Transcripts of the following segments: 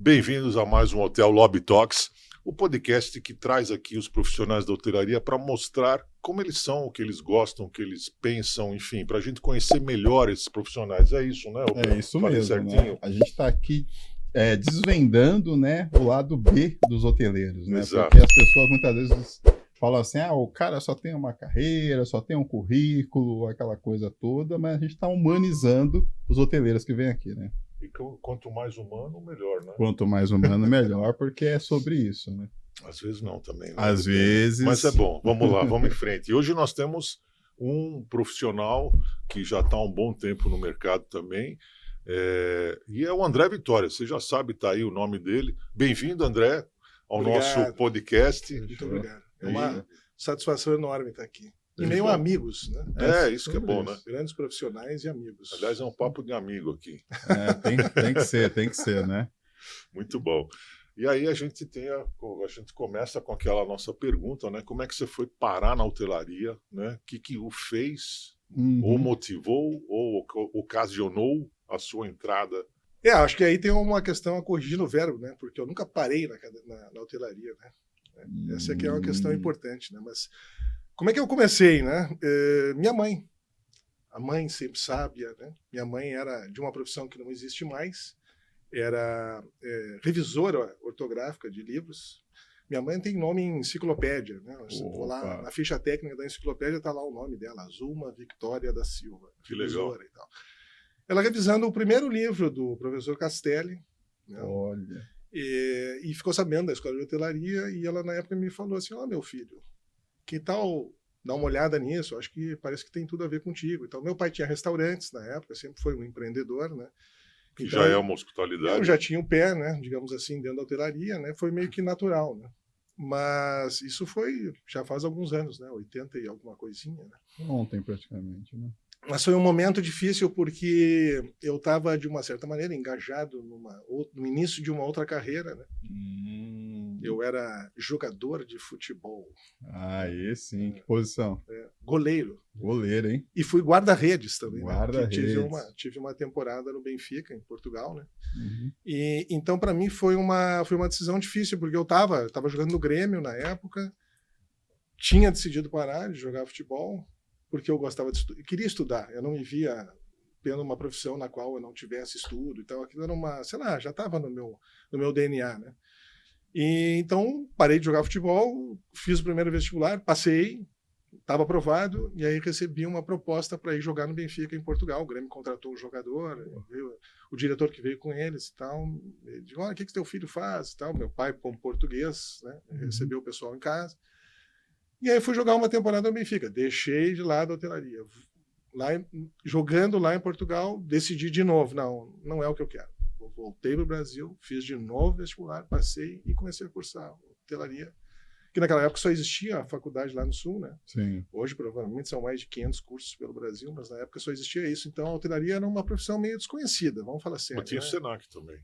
Bem-vindos a mais um Hotel Lobby Talks, o podcast que traz aqui os profissionais da hotelaria para mostrar como eles são, o que eles gostam, o que eles pensam, enfim, para a gente conhecer melhor esses profissionais. É isso, né? É isso Falei mesmo, certinho? né? A gente está aqui desvendando, né, o lado B dos hoteleiros, né? Exato. Porque as pessoas muitas vezes falam assim, o cara só tem uma carreira, só tem um currículo, aquela coisa toda, mas a gente está humanizando os hoteleiros que vêm aqui, né? E quanto mais humano, melhor, né? Quanto mais humano, melhor, porque é sobre isso, né? Às vezes não também. Né? Às vezes... Mas é bom, vamos lá, vamos em frente. E hoje nós temos um profissional que já está há um bom tempo no mercado também, e é o André Vitória. Você já sabe, está aí o nome dele. Bem-vindo, André, ao nosso podcast. Muito obrigado. É uma satisfação enorme estar aqui. E meio bom. Amigos, né? Isso que é bom, né? Grandes profissionais e amigos. Aliás, é um papo de amigo aqui. Tem que ser, né? Muito bom. E aí a gente começa com aquela nossa pergunta, né? Como é que você foi parar na hotelaria, né? O que o fez, ou motivou, ou ocasionou a sua entrada? Acho que aí tem uma questão a corrigir no verbo, né? Porque eu nunca parei na hotelaria, né? Essa aqui é uma questão importante, né? Mas como é que eu comecei, né? Minha mãe. A mãe sempre sábia, né? Minha mãe era de uma profissão que não existe mais. Era revisora ortográfica de livros. Minha mãe tem nome em enciclopédia, né? Vou lá, na ficha técnica da enciclopédia está lá o nome dela, Azuma Victoria da Silva. Que legal. E tal. Ela revisando o primeiro livro do professor Castelli, né? Olha. E ficou sabendo da escola de hotelaria, e ela na época me falou assim, meu filho, que tal dar uma olhada nisso? Acho que parece que tem tudo a ver contigo. Então, meu pai tinha restaurantes na época, sempre foi um empreendedor, né? Que então, já é uma hospitalidade. Eu já tinha o pé, né, digamos assim, dentro da hotelaria, né? Foi meio que natural, né? Mas isso já faz alguns anos, né? 80 e alguma coisinha, né? Ontem, praticamente, né? Mas foi um momento difícil porque eu estava, de uma certa maneira, engajado no início de uma outra carreira, né? Eu era jogador de futebol. Aí sim, que posição? Goleiro. Goleiro, hein? E fui guarda-redes também. Guarda-redes. Né? Tive uma temporada no Benfica, em Portugal, né? E então, para mim, foi uma decisão difícil, porque eu estava jogando no Grêmio na época, tinha decidido parar de jogar futebol, porque eu gostava de estudar, queria estudar, eu não me via tendo uma profissão na qual eu não tivesse estudo, então aquilo era já estava no meu DNA, né? E então parei de jogar futebol, fiz o primeiro vestibular, passei, estava aprovado, e aí recebi uma proposta para ir jogar no Benfica em Portugal. O Grêmio contratou um jogador, o diretor que veio com eles e tal, ele disse, o que teu filho faz e tal. Meu pai, como português, né, recebeu o pessoal em casa. E aí fui jogar uma temporada no Benfica. Deixei de lado a hotelaria. Jogando lá em Portugal, decidi de novo, não é o que eu quero. Voltei para o Brasil, fiz de novo vestibular, passei e comecei a cursar hotelaria, que naquela época só existia a faculdade lá no Sul, né? Sim. Hoje provavelmente são mais de 500 cursos pelo Brasil, mas na época só existia isso. Então a hotelaria era uma profissão meio desconhecida, vamos falar sério. Mas tinha né? o Senac também.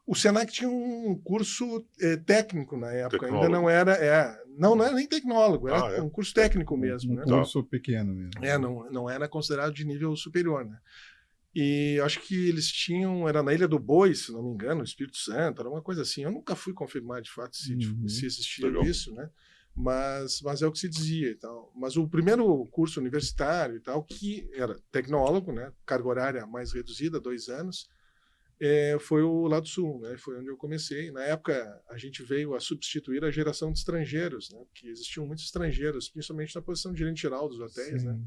O Senac tinha um curso técnico na época, Tecnólogo. Ainda não era... Não era nem tecnólogo, era um curso técnico mesmo. Um né? curso pequeno mesmo. Não era considerado de nível superior, né? E acho que eles era na Ilha do Boi, se não me engano, Espírito Santo, era uma coisa assim. Eu nunca fui confirmar de fato se existia isso, né? Mas é o que se dizia e tal. Mas o primeiro curso universitário e tal, que era tecnólogo, né? Carga horária mais reduzida, 2 anos, foi o lá do Sul, né? Foi onde eu comecei. Na época, a gente veio a substituir a geração de estrangeiros, né? Porque existiam muitos estrangeiros, principalmente na posição de gerente geral dos hotéis, né?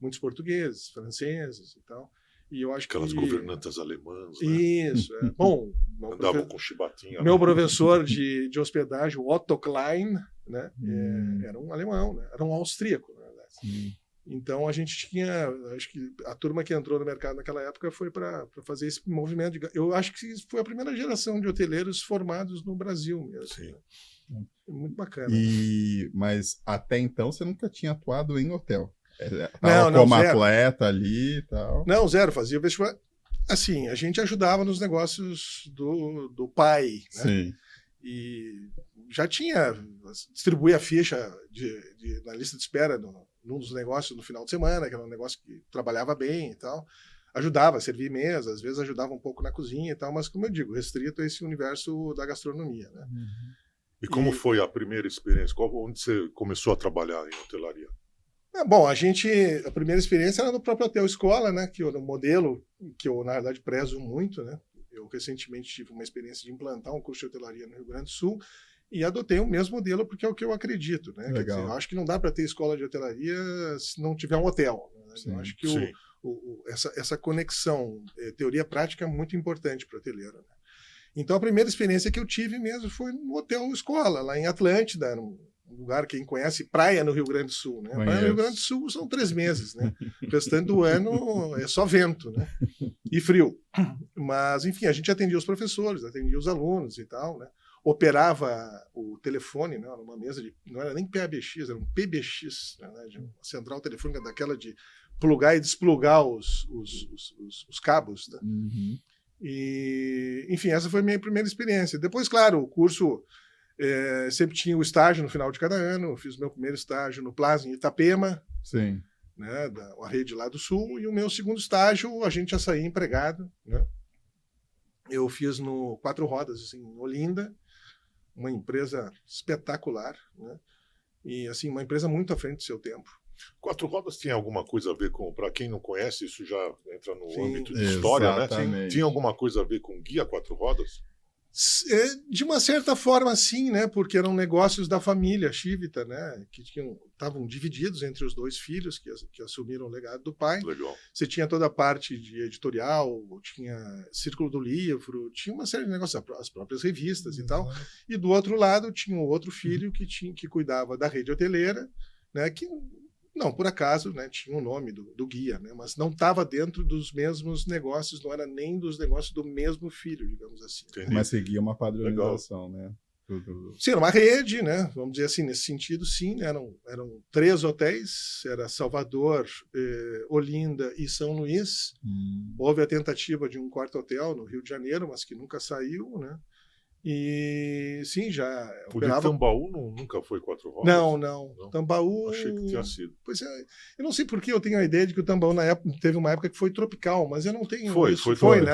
Muitos portugueses, franceses e tal. E eu acho Aquelas governantas alemãs, né? Isso. Bom, andavam com chibatinha. Meu professor de hospedagem, o Otto Klein, né? Era um alemão, né? Era um austríaco, na verdade. Então a gente tinha, acho que a turma que entrou no mercado naquela época foi para fazer esse movimento. Eu acho que foi a primeira geração de hoteleiros formados no Brasil mesmo. Sim. Né? Muito bacana. Mas até então você nunca tinha atuado em hotel? Não, como zero. atleta ali e tal? Não, zero. Fazia vestibular. Assim, a gente ajudava nos negócios do pai, né? Sim. E já distribuía a ficha na lista de espera num dos negócios no final de semana, que era um negócio que trabalhava bem e tal. ajudava a servir mesa, às vezes ajudava um pouco na cozinha e tal, mas, como eu digo, restrito a esse universo da gastronomia, né? E como foi a primeira experiência? Onde você começou a trabalhar em hotelaria? Bom, a primeira experiência era no próprio Hotel Escola, né? Que era um modelo que eu, na verdade, prezo muito, né? Eu recentemente tive uma experiência de implantar um curso de hotelaria no Rio Grande do Sul e adotei o mesmo modelo porque é o que eu acredito, né? Quer dizer, eu acho que não dá para ter escola de hotelaria se não tiver um hotel, né? Eu acho que essa conexão teoria-prática é muito importante para o hoteleiro, né? Então, a primeira experiência que eu tive mesmo foi no Hotel Escola, lá em Atlântida, era um lugar, quem conhece, praia no Rio Grande do Sul, né? Praia no Rio Grande do Sul são 3 meses, né? O restante do ano é só vento, né? E frio. Mas, enfim, a gente atendia os professores, atendia os alunos e tal, né? Operava o telefone, né? Numa mesa de... Não era nem PABX, era um PBX, né? Uma central telefônica daquela de plugar e desplugar os cabos, né? E, enfim, essa foi a minha primeira experiência. Depois, claro, o curso... sempre tinha o estágio no final de cada ano. Eu fiz o meu primeiro estágio no Plaza em Itapema, né, uma rede lá do Sul, e o meu segundo estágio a gente já saía empregado, né? Eu fiz no Quatro Rodas, assim, em Olinda, uma empresa espetacular, né? E assim, uma empresa muito à frente do seu tempo. Quatro Rodas tinha alguma coisa a ver com, para quem não conhece, isso já entra no âmbito de exatamente. História, né? Tinha alguma coisa a ver com Guia Quatro Rodas? De uma certa forma, sim, né? Porque eram negócios da família Chivita, né? Que estavam divididos entre os 2 filhos que assumiram o legado do pai. Legal. Você tinha toda a parte de editorial, tinha Círculo do Livro, tinha uma série de negócios, as próprias revistas e tal. E do outro lado tinha o outro filho que cuidava da rede hoteleira, né? Que não, por acaso, né, tinha o nome do guia, né, mas não estava dentro dos mesmos negócios, não era nem dos negócios do mesmo filho, digamos assim. Entendi. Mas seguia uma padronização, né? Sim, era uma rede, né? Vamos dizer assim, nesse sentido, sim. Eram 3 hotéis, era Salvador, Olinda e São Luís. Houve a tentativa de um 4º hotel no Rio de Janeiro, mas que nunca saiu, né? E sim, já operava... Tambaú nunca foi Quatro Rodas? Não. Tambaú... Achei que tinha sido. Pois é, eu não sei por que eu tenho a ideia de que o Tambaú na época teve uma época que foi tropical, mas eu não tenho foi isso. Foi, né?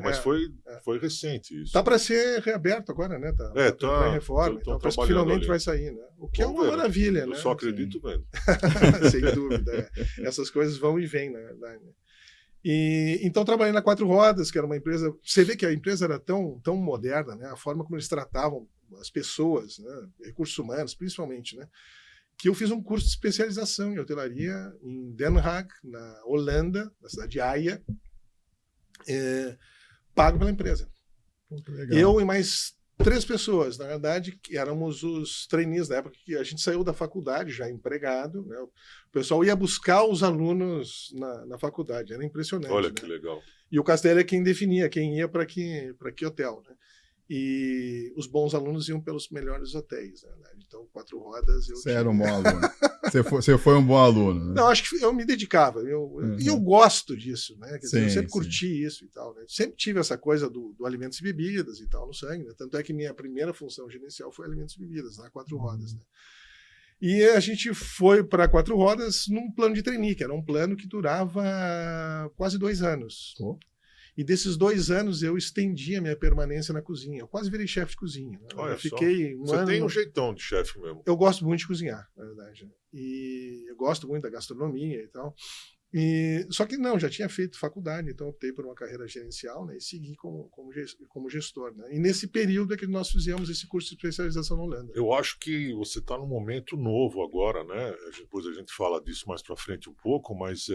Mas foi recente isso. Tá para ser reaberto agora, né? Tá em reforma, então parece que finalmente ali vai sair, né? O que é uma maravilha, né? Eu só acredito vendo. Sem dúvida. Essas coisas vão e vêm, na verdade, né? E, então trabalhei na Quatro Rodas, que era uma empresa... Você vê que a empresa era tão moderna, né? A forma como eles tratavam as pessoas, né? Recursos humanos, principalmente, né? Que eu fiz um curso de especialização em hotelaria em Den Haag, na Holanda, na cidade de Haia, pago pela empresa. Eu e mais 3 pessoas, na verdade, que éramos os trainees da época, que a gente saiu da faculdade já empregado, né? O pessoal ia buscar os alunos na faculdade, era impressionante. Olha, né? que legal. E o Castelo é quem definia quem ia para que hotel, né? E os bons alunos iam pelos melhores hotéis, né? Então, Quatro Rodas... Você era um bom aluno. Você foi um bom aluno, né? Não, acho que eu me dedicava. E eu gosto disso, né? Quer dizer, eu sempre curti isso e tal, né? Sempre tive essa coisa do alimentos e bebidas e tal no sangue, né? Tanto é que minha primeira função gerencial foi alimentos e bebidas, na Quatro Rodas, né? E a gente foi para Quatro Rodas num plano de trainee, que era um plano que durava quase 2 anos. E desses 2 anos eu estendi a minha permanência na cozinha. Eu quase virei chefe de cozinha. Né? Olha, eu fiquei Você tem um jeitão de chefe mesmo. Eu gosto muito de cozinhar, na verdade. Né? E eu gosto muito da gastronomia e tal. Só que não, já tinha feito faculdade, então optei por uma carreira gerencial, né? E segui como gestor. Né? E nesse período é que nós fizemos esse curso de especialização na Holanda. Eu acho que você está num momento novo agora, né? Depois a gente fala disso mais para frente um pouco, mas...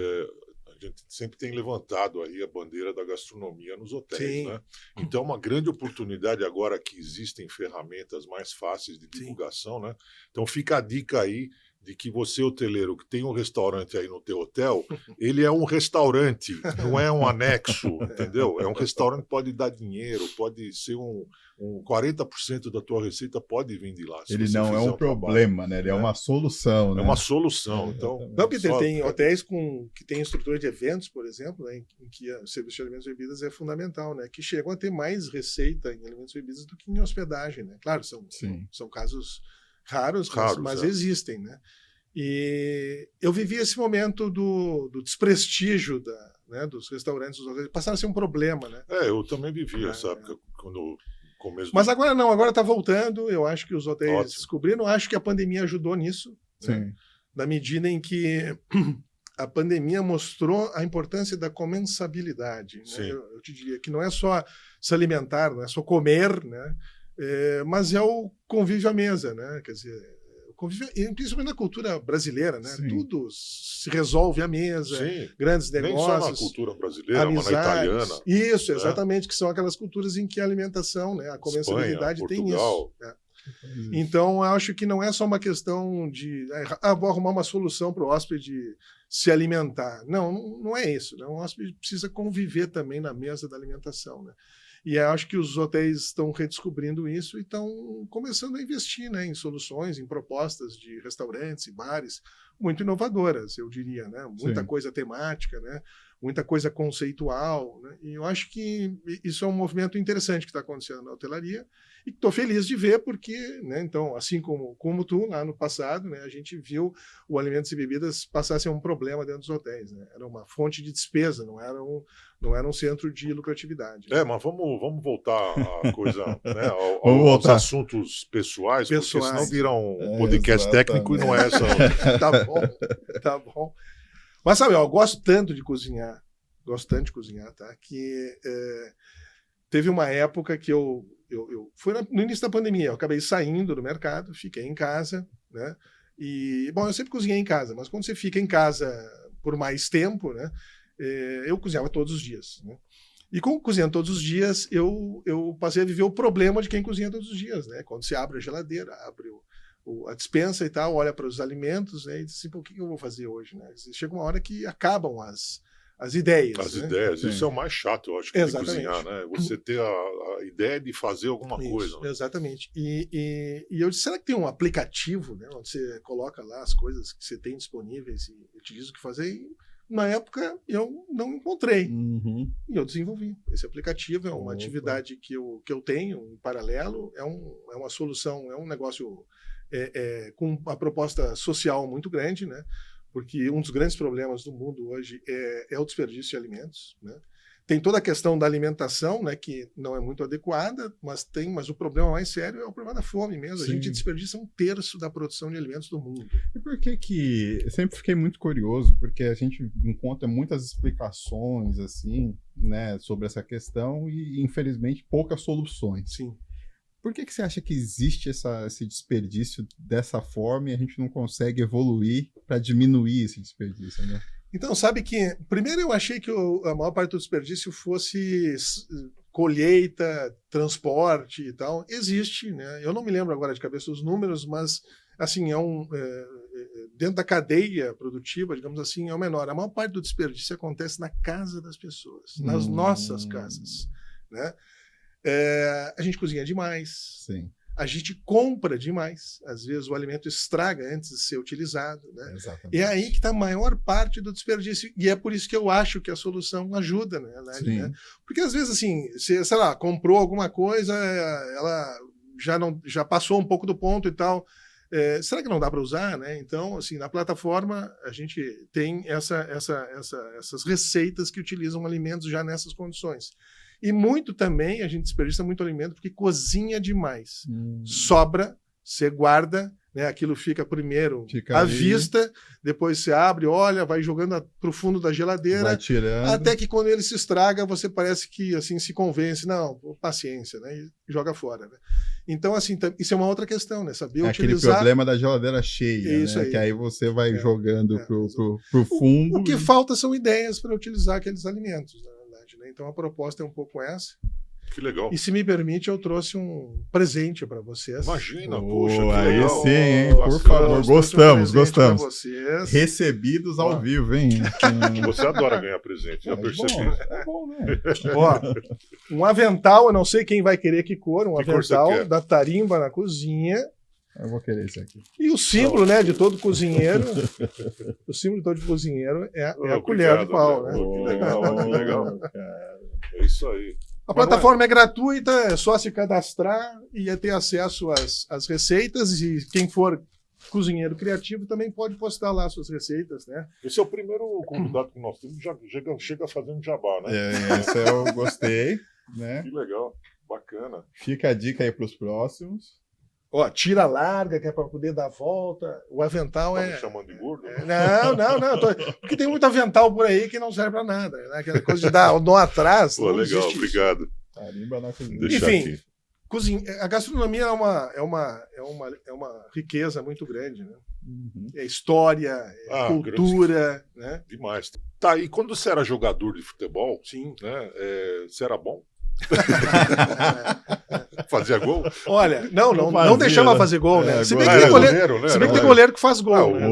A gente sempre tem levantado aí a bandeira da gastronomia nos hotéis, né? Então é uma grande oportunidade agora que existem ferramentas mais fáceis de divulgação, né? Então fica a dica aí de que você, hoteleiro, que tem um restaurante aí no teu hotel, ele é um restaurante, não é um anexo, entendeu? É um restaurante que pode dar dinheiro, pode ser 40% da tua receita pode vir de lá. Ele não é um problema, né? Ele é uma solução, né? É uma solução, então... Não, Peter, tem hotéis que tem estrutura de eventos, por exemplo, né, em que o serviço de alimentos e bebidas é fundamental, né? Que chegam a ter mais receita em alimentos e bebidas do que em hospedagem, né? Claro, são casos raros, mas existem, né? E eu vivi esse momento do desprestígio né, dos restaurantes, dos hotéis, passaram a ser um problema, né? Eu também vivi essa época, quando começo. Mas agora não, agora está voltando. Eu acho que os hotéis Ótimo. descobriram. Acho que a pandemia ajudou nisso, né? Na medida em que a pandemia mostrou a importância da comensabilidade. Né? Eu te diria que não é só se alimentar, não é só comer, né? Mas é o convívio à mesa, né? Quer dizer, o convívio, principalmente na cultura brasileira, né? Tudo se resolve à mesa, grandes negócios. Nem só na cultura brasileira, amizades, mas na italiana. Isso, exatamente, que são aquelas culturas em que a alimentação, né? A comensabilidade tem isso. Então, eu acho que não é só uma questão de vou arrumar uma solução para o hóspede se alimentar. Não é isso. Né? O hóspede precisa conviver também na mesa da alimentação. Né? E eu acho que os hotéis estão redescobrindo isso e estão começando a investir, né, em soluções, em propostas de restaurantes e bares muito inovadoras, eu diria. Né? Muita coisa temática, né? Muita coisa conceitual. Né? E eu acho que isso é um movimento interessante que está acontecendo na hotelaria e estou feliz de ver porque, né, então, assim como tu, lá no passado, né, a gente viu o alimentos e bebidas passar a ser um problema dentro dos hotéis. Né? Era uma fonte de despesa, não era um centro de lucratividade. Né? Mas vamos voltar à coisa, né, aos assuntos pessoais, porque senão vira um podcast técnico e não é essa. Tá bom. Mas sabe, eu gosto tanto de cozinhar, tá? Que teve uma época que eu foi no início da pandemia, eu acabei saindo do mercado, fiquei em casa, né? E, bom, eu sempre cozinhei em casa, mas quando você fica em casa por mais tempo, né? Eu cozinhava todos os dias, né? E cozinhando todos os dias, eu passei a viver o problema de quem cozinha todos os dias, né? Quando você abre a geladeira, abre a despensa e tal, olha para os alimentos, né, e diz assim, o que eu vou fazer hoje? Né? Chega uma hora que acabam as ideias. As né? ideias, isso é o mais chato, eu acho, de cozinhar, né? Você ter a ideia de fazer alguma coisa. Né? Exatamente. E eu disse, será que tem um aplicativo, né, onde você coloca lá as coisas que você tem disponíveis e utiliza o que fazer? E, na época, eu não encontrei. E eu desenvolvi. Esse aplicativo é uma atividade que eu tenho em paralelo, é uma solução, é um negócio com uma proposta social muito grande, né? Porque um dos grandes problemas do mundo hoje é o desperdício de alimentos, né? Tem toda a questão da alimentação, né, que não é muito adequada, mas o problema mais sério é o problema da fome mesmo. A gente desperdiça 1/3 da produção de alimentos do mundo. E por que eu sempre fiquei muito curioso, porque a gente encontra muitas explicações assim, né, sobre essa questão e, infelizmente, poucas soluções. Sim. Por que você acha que existe esse desperdício dessa forma e a gente não consegue evoluir para diminuir esse desperdício, né? Então, sabe que, primeiro eu achei que a maior parte do desperdício fosse colheita, transporte e tal. Existe, né? Eu não me lembro agora de cabeça os números, mas, assim, dentro da cadeia produtiva, digamos assim, é o menor. A maior parte do desperdício acontece na casa das pessoas, nas nossas casas, né? A gente cozinha demais. Sim. A gente compra demais. Às vezes o alimento estraga antes de ser utilizado. Né? Exatamente. E é aí que está a maior parte do desperdício. E é por isso que eu acho que a solução ajuda, né? Porque às vezes, assim, você, sei lá, comprou alguma coisa, ela já passou um pouco do ponto e tal. Será que não dá para usar? Né? Então, assim, na plataforma a gente tem essas receitas que utilizam alimentos já nessas condições. E muito também, a gente desperdiça muito alimento porque cozinha demais. Sobra, você guarda, né? Aquilo fica primeiro à vista, depois você abre, olha, vai jogando para o fundo da geladeira, vai tirando. Até que quando ele se estraga, você parece que assim se convence, não, paciência, né? E joga fora. Né? Então, assim, isso é uma outra questão, né? Saber utilizar... aquele problema da geladeira cheia, isso, né? Que aí você vai jogando pro fundo. O que falta são ideias para utilizar aqueles alimentos, né? Então a proposta é um pouco essa. Que legal. E se me permite, eu trouxe um presente para vocês. Imagina, poxa, que aí legal. sim, hein? Por favor, gostamos. Recebidos ao vivo, hein? Você adora ganhar presente, já percebi. É bom, né? Ó, um avental, eu não sei quem vai querer que cor, um que avental da Tarimba na cozinha. Eu vou querer esse aqui. E o símbolo, né, de todo cozinheiro, o símbolo de todo cozinheiro é a colher de pau, né? Que legal. É isso aí. A plataforma é gratuita, é só se cadastrar e ter acesso às receitas, e quem for cozinheiro criativo, também pode postar lá suas receitas, né? Esse é o primeiro convidado que nós temos que já chega fazendo jabá, né? Esse eu gostei, né? Que legal, bacana. Fica a dica aí para os próximos. Ó, tira larga, que é para poder dar a volta. O avental Tá me chamando de gordo? Não. Porque tem muito avental por aí que não serve para nada. Né? Aquela coisa de dar o nó atrás. Pô, legal, obrigado. Carimba na cozinha. Enfim, a gastronomia é uma riqueza muito grande, né? É história, é cultura, né? Demais. Tá, e quando você era jogador de futebol, sim, né, você era bom? Fazia gol? Olha, não deixava fazer gol, né? Se bem que tem goleiro que faz gol, né?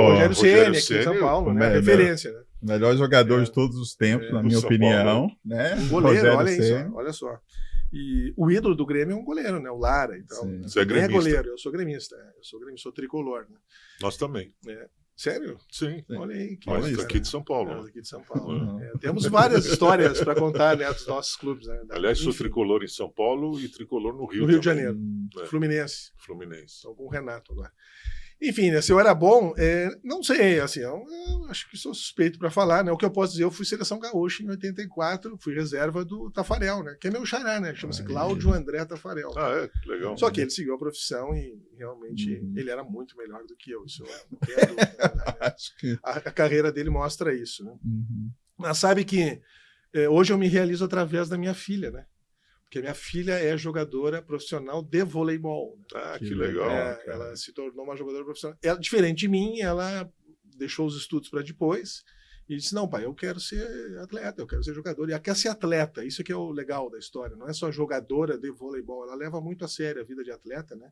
Rogério Ceni aqui em São Paulo, né? Referência, né? Melhor jogador de todos os tempos, na minha opinião, né? Goleiro, olha só. E o ídolo do Grêmio é um goleiro, né? O Lara. Então, você é gremista? É goleiro, eu sou gremista. Sou tricolor, né? Nós também. Sério? Sim. Olha aí. Nós aqui de São Paulo. Aqui de São Paulo. Temos várias histórias para contar, né, dos nossos clubes. Né? Aliás, sou tricolor em São Paulo e tricolor no Rio. No Rio de Janeiro. Fluminense. Estou com o Renato agora. Enfim, né, se eu era bom, não sei, assim, eu acho que sou suspeito para falar, né? O que eu posso dizer, eu fui seleção gaúcha em 84, fui reserva do Tafarel, né? Que é meu xará, né? Chama-se Cláudio André Tafarel. Que legal. Só que ele seguiu a profissão e realmente ele era muito melhor do que eu. Isso não tem dúvida, né? A carreira dele mostra isso, né? Mas sabe que hoje eu me realizo através da minha filha, né? Porque minha filha é jogadora profissional de voleibol. Ah, que legal. Ela se tornou uma jogadora profissional. Ela, diferente de mim, ela deixou os estudos para depois e disse, não, pai, eu quero ser atleta, eu quero ser jogadora. E ela quer ser atleta, isso que é o legal da história. Não é só jogadora de voleibol, ela leva muito a sério a vida de atleta, né?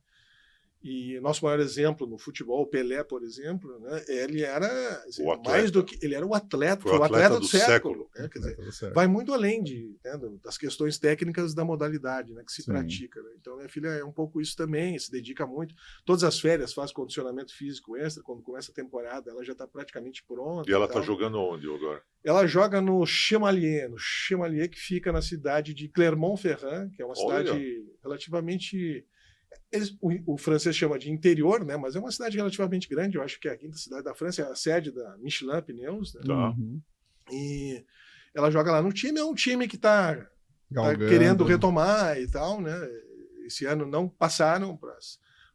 E nosso maior exemplo no futebol, o Pelé, por exemplo, né, ele era mais do que ele era o atleta, foi o atleta do século. Quer dizer, vai muito além das questões técnicas da modalidade, né, que se pratica. Né? Então, minha filha é um pouco isso também, se dedica muito. Todas as férias faz condicionamento físico extra, quando começa a temporada, ela já está praticamente pronta. E ela está jogando onde agora? Ela joga no Chemalier, que fica na cidade de Clermont-Ferrand, que é uma cidade relativamente... o francês chama de interior, né? Mas é uma cidade relativamente grande. Eu acho que é a quinta cidade da França, é a sede da Michelin Pneus. Né? E ela joga lá no time. É um time que está querendo retomar e tal, né? Esse ano não passaram para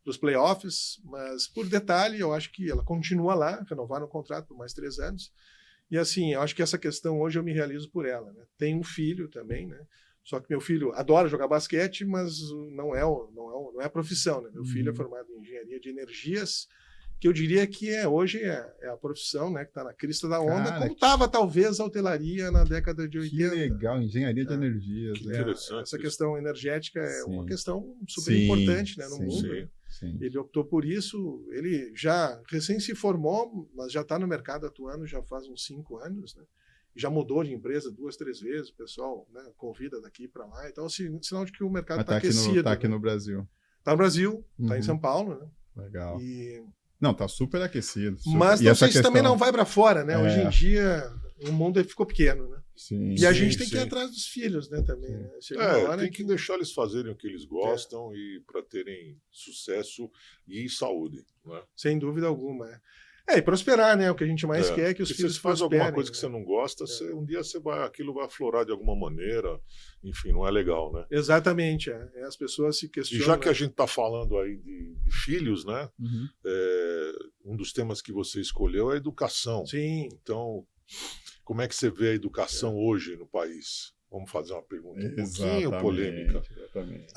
os playoffs, mas por detalhe, eu acho que ela continua lá, renovaram o contrato por mais 3 anos. E assim, eu acho que essa questão hoje eu me realizo por ela. Né? Tem um filho também, né? Só que meu filho adora jogar basquete, mas não é a profissão. Né? Meu filho é formado em engenharia de energias, que eu diria que hoje é a profissão, né, que está na crista da onda, como estava talvez a hotelaria na década de 80. Que legal, engenharia de energias. Que interessante. Essa questão energética é uma questão super importante, né, no mundo. Sim. Ele optou por isso, ele já recém se formou, mas já está no mercado atuando já faz uns 5 anos, né? Já mudou de empresa 2, 3 vezes, o pessoal, né, convida daqui para lá. Então, sinal de que o mercado está aquecido. Está aqui no Brasil. Está no Brasil, está em São Paulo. Né? Legal. Não, está super aquecido. Mas não sei se também não vai para fora, né? Hoje em dia, o mundo ficou pequeno, né? E a gente tem que ir atrás dos filhos, né, também. Né? Tem que deixar eles fazerem o que eles gostam e para terem sucesso e saúde. Né? Sem dúvida alguma, e prosperar, né? O que a gente mais quer é que os filhos se faz prosperem, alguma coisa que você não gosta, um dia aquilo vai aflorar de alguma maneira. Enfim, não é legal, né? Exatamente. As pessoas se questionam. E já que a gente está falando aí de filhos, né? Um dos temas que você escolheu é a educação. Sim. Então, como é que você vê a educação hoje no país? Vamos fazer uma pergunta um pouquinho polêmica. Exatamente.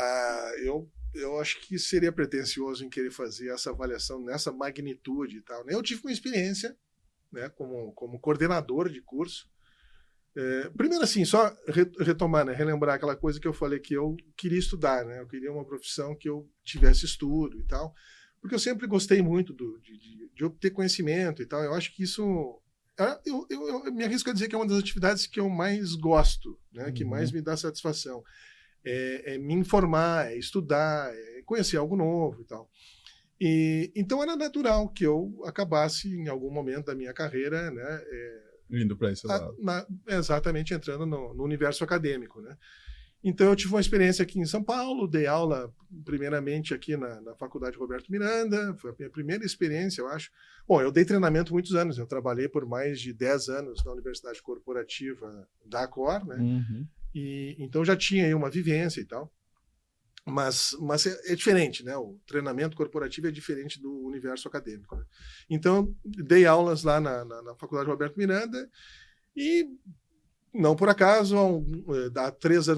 Eu acho que seria pretensioso em querer fazer essa avaliação nessa magnitude e tal. Eu tive uma experiência, né, como coordenador de curso. Primeiro, assim, só retomar, né, relembrar aquela coisa que eu falei que eu queria estudar, né? Eu queria uma profissão que eu tivesse estudo e tal, porque eu sempre gostei muito de obter conhecimento e tal. Eu acho que isso... Eu me arrisco a dizer que é uma das atividades que eu mais gosto, né, que mais me dá satisfação. É me informar, é estudar, é conhecer algo novo e tal. Então era natural que eu acabasse em algum momento da minha carreira, né, indo para esse lado. Exatamente, entrando no universo acadêmico, né? Então, eu tive uma experiência aqui em São Paulo, dei aula primeiramente aqui na Faculdade Roberto Miranda, foi a minha primeira experiência, eu acho. Bom, eu dei treinamento muitos anos, eu trabalhei por mais de 10 anos na Universidade Corporativa da Acor, né? E então já tinha aí uma vivência e tal. Mas é diferente, né? O treinamento corporativo é diferente do universo acadêmico, né? Então, dei aulas lá na Faculdade Roberto Miranda e, não por acaso, há 2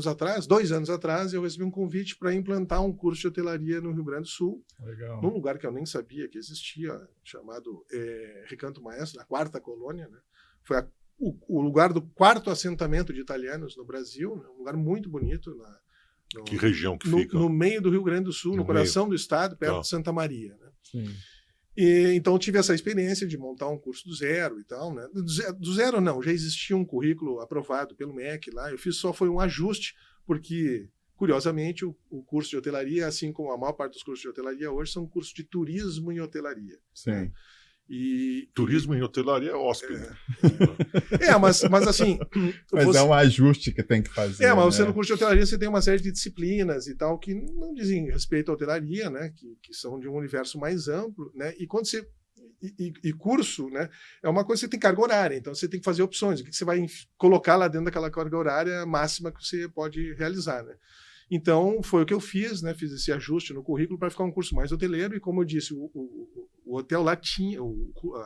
anos atrás, eu recebi um convite para implantar um curso de hotelaria no Rio Grande do Sul, Legal. num lugar que eu nem sabia que existia, chamado Recanto Maestro, na 4ª colônia, né? Foi o lugar do 4º assentamento de italianos no Brasil, né? Um lugar muito bonito. Que região que fica? No meio do Rio Grande do Sul, no coração do estado, perto de Santa Maria, né? Sim. Então, eu tive essa experiência de montar um curso do zero e tal, né? Do zero, não, já existia um currículo aprovado pelo MEC lá. Eu fiz foi um ajuste, porque, curiosamente, o curso de hotelaria, assim como a maior parte dos cursos de hotelaria hoje, são cursos de turismo e hotelaria. Sim. Né? Turismo em hotelaria é hóspede. Mas assim... Mas é um ajuste que tem que fazer. Mas né? você no curso de hotelaria você tem uma série de disciplinas e tal que não dizem respeito à hotelaria, né? Que são de um universo mais amplo, né? E quando você... E curso, né? É uma coisa que você tem carga horária, então você tem que fazer opções. O que você vai colocar lá dentro daquela carga horária máxima que você pode realizar, né? Então, foi o que eu fiz, né? Fiz esse ajuste no currículo para ficar um curso mais hoteleiro e, como eu disse, o hotel lá tinha,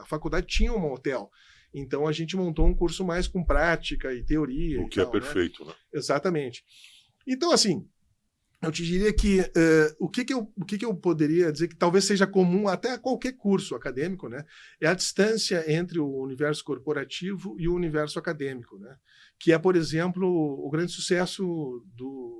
a faculdade tinha um hotel. Então, a gente montou um curso mais com prática e teoria. O que é perfeito, né? Exatamente. Então, assim, eu te diria que o que eu poderia dizer que talvez seja comum até a qualquer curso acadêmico, né? É a distância entre o universo corporativo e o universo acadêmico, né? Que é, por exemplo, o grande sucesso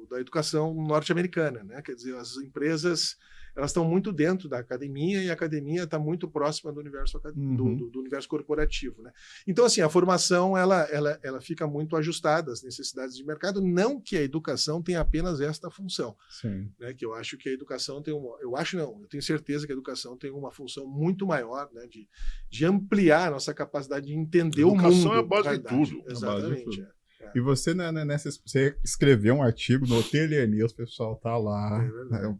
da educação norte-americana, né? Quer dizer, as empresas elas estão muito dentro da academia e a academia está muito próxima do universo do universo corporativo, né? Então, assim, a formação ela fica muito ajustada às necessidades de mercado, não que a educação tenha apenas esta função. Sim. Né? Que eu acho que a educação tem eu tenho certeza que a educação tem uma função muito maior, né? De ampliar a nossa capacidade de entender o mundo. A educação é a base de tudo. Exatamente. E você, você escreveu um artigo no Hotelier News, o pessoal tá lá,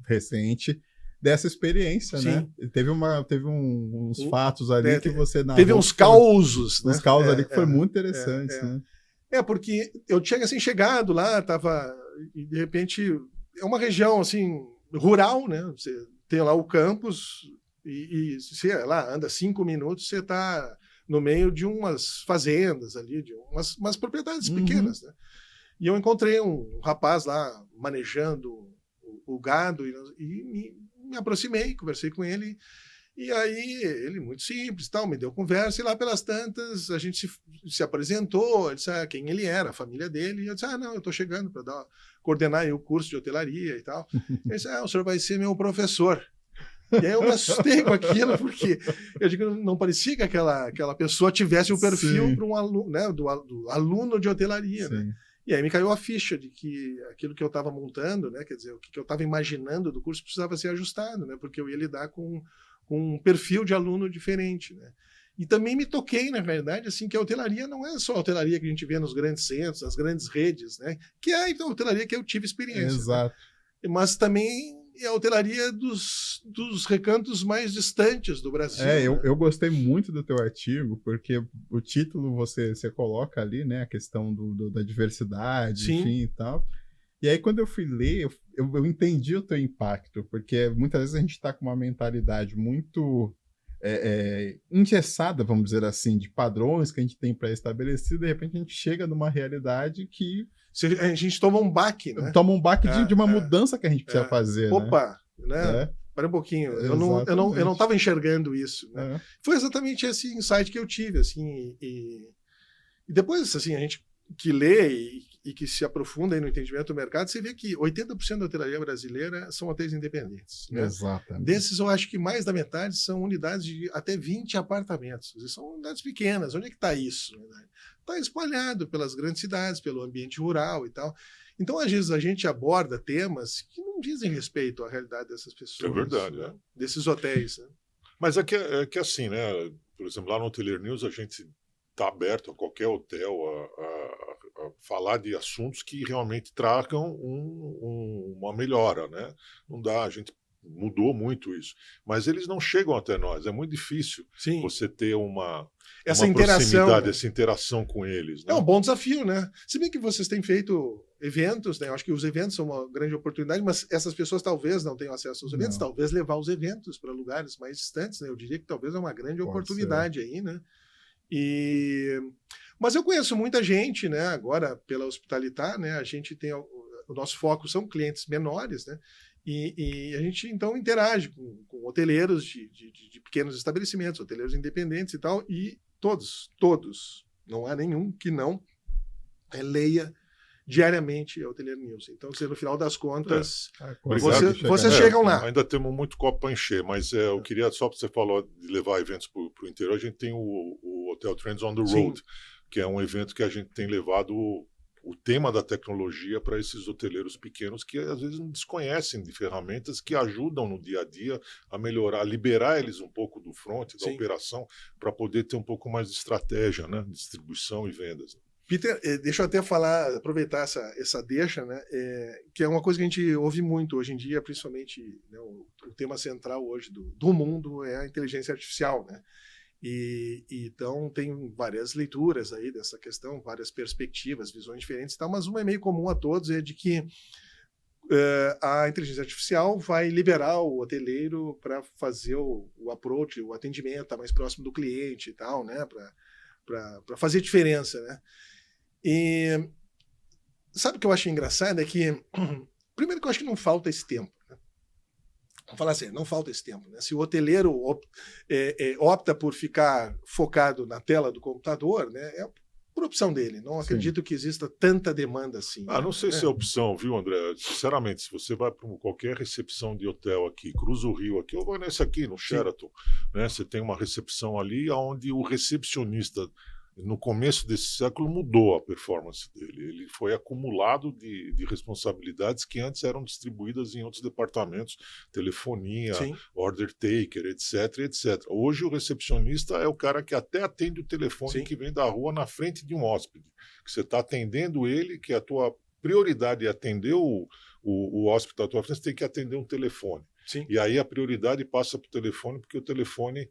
recente, dessa experiência, Sim. né? Teve uns fatos ali que você narrou. Teve uns causos, né? Uns causos ali que foi muito interessante, né? Porque eu tinha assim, chegado lá, e de repente é uma região assim, rural, né? Você tem lá o campus e você lá anda 5 minutos, você está no meio de umas fazendas ali, de umas propriedades pequenas, né? E eu encontrei um rapaz lá manejando o gado e me aproximei, conversei com ele, e aí ele, muito simples, me deu conversa, e lá pelas tantas a gente se apresentou, ele disse quem ele era, a família dele, e eu disse, não, eu estou chegando para coordenar aí o curso de hotelaria e tal. Ele disse, o senhor vai ser meu professor. E aí eu me assustei com aquilo, porque eu digo, não parecia que aquela pessoa tivesse o perfil para um aluno, né, do aluno de hotelaria, né? E aí me caiu a ficha de que aquilo que eu estava montando, né, quer dizer, o que eu estava imaginando do curso precisava ser ajustado, né, porque eu ia lidar com um perfil de aluno diferente, né. E também me toquei, na verdade, assim, que a hotelaria não é só a hotelaria que a gente vê nos grandes centros, nas grandes redes, né, que é então, a hotelaria que eu tive experiência. Exato. Né? Mas também é a hotelaria dos recantos mais distantes do Brasil. Né? Né? Eu gostei muito do teu artigo, porque o título você coloca ali, né, a questão da diversidade, Sim. Enfim, e tal. E aí, quando eu fui ler, eu entendi o teu impacto, porque muitas vezes a gente está com uma mentalidade muito engessada, vamos dizer assim, de padrões que a gente tem pré-estabelecido, de repente a gente chega numa realidade que a gente toma um baque, né? Toma um baque de uma mudança que a gente precisa fazer. Opa, né? Para um pouquinho. Eu não estava enxergando isso. Né? Foi exatamente esse insight que eu tive, assim. E depois, assim, a gente que lê e que se aprofunda aí no entendimento do mercado, você vê que 80% da hotelaria brasileira são hotéis independentes. Né? Exatamente. Desses, eu acho que mais da metade são unidades de até 20 apartamentos. São unidades pequenas. Onde é que está isso? Está espalhado pelas grandes cidades, pelo ambiente rural e tal. Então, às vezes, a gente aborda temas que não dizem respeito à realidade dessas pessoas. É verdade. Né? Desses hotéis. Né? Mas é que assim, né? Por exemplo, lá no Hotelier News a gente está aberto a qualquer hotel a falar de assuntos que realmente tragam uma melhora, né? Não dá, a gente mudou muito isso. Mas eles não chegam até nós, é muito difícil Sim. você ter Essa uma interação, proximidade, né? essa interação com eles. Né? É um bom desafio, né? Se bem que vocês têm feito eventos, né? Eu acho que os eventos são uma grande oportunidade, mas essas pessoas talvez não tenham acesso aos eventos, talvez levar os eventos para lugares mais distantes, né? Eu diria que talvez é uma grande oportunidade aí, né? Mas eu conheço muita gente, né? Agora, pela Hospitalitar, né? A gente tem o nosso foco são clientes menores, né? E a gente, então, interage com hoteleiros de pequenos estabelecimentos, hoteleiros independentes e tal, e todos, não há nenhum que não leia diariamente a Hotelier News. Então, no final das contas, vocês chegam lá. Ainda temos muito copo para encher, mas eu queria, só para você falar de levar eventos para o interior, a gente tem o Hotel Trends on the Road, que é um evento que a gente tem levado o tema da tecnologia para esses hoteleiros pequenos que às vezes não desconhecem de ferramentas que ajudam no dia a dia a melhorar, a liberar eles um pouco do front, da operação, para poder ter um pouco mais de estratégia, né? Distribuição e vendas. Peter, deixa eu até aproveitar essa deixa, né? Que é uma coisa que a gente ouve muito hoje em dia, principalmente, né, o tema central hoje do mundo é a inteligência artificial, né? Então tem várias leituras aí dessa questão, várias perspectivas, visões diferentes e tal, mas uma é meio comum a todos, é de que a inteligência artificial vai liberar o hoteleiro para fazer o approach, o atendimento, tá mais próximo do cliente e tal, né? Para fazer diferença, né? E sabe o que eu acho engraçado? É que, primeiro que eu acho que não falta esse tempo. Vamos falar assim, não falta esse tempo. Né? Se o hoteleiro opta por ficar focado na tela do computador, né, é por opção dele. Não acredito que exista tanta demanda assim. Não sei se é opção, viu, André? Sinceramente, se você vai para qualquer recepção de hotel aqui, cruza o rio aqui, ou vai nesse aqui, no Sheraton, né? Você tem uma recepção ali onde o recepcionista, no começo desse século, mudou a performance dele. Ele foi acumulado de responsabilidades que antes eram distribuídas em outros departamentos, telefonia, order taker, etc, etc. Hoje o recepcionista é o cara que até atende o telefone que vem da rua na frente de um hóspede. Que você está atendendo ele, que a tua prioridade é atender o hóspede da tua frente, você tem que atender um telefone. E aí a prioridade passa para o telefone, porque o telefone...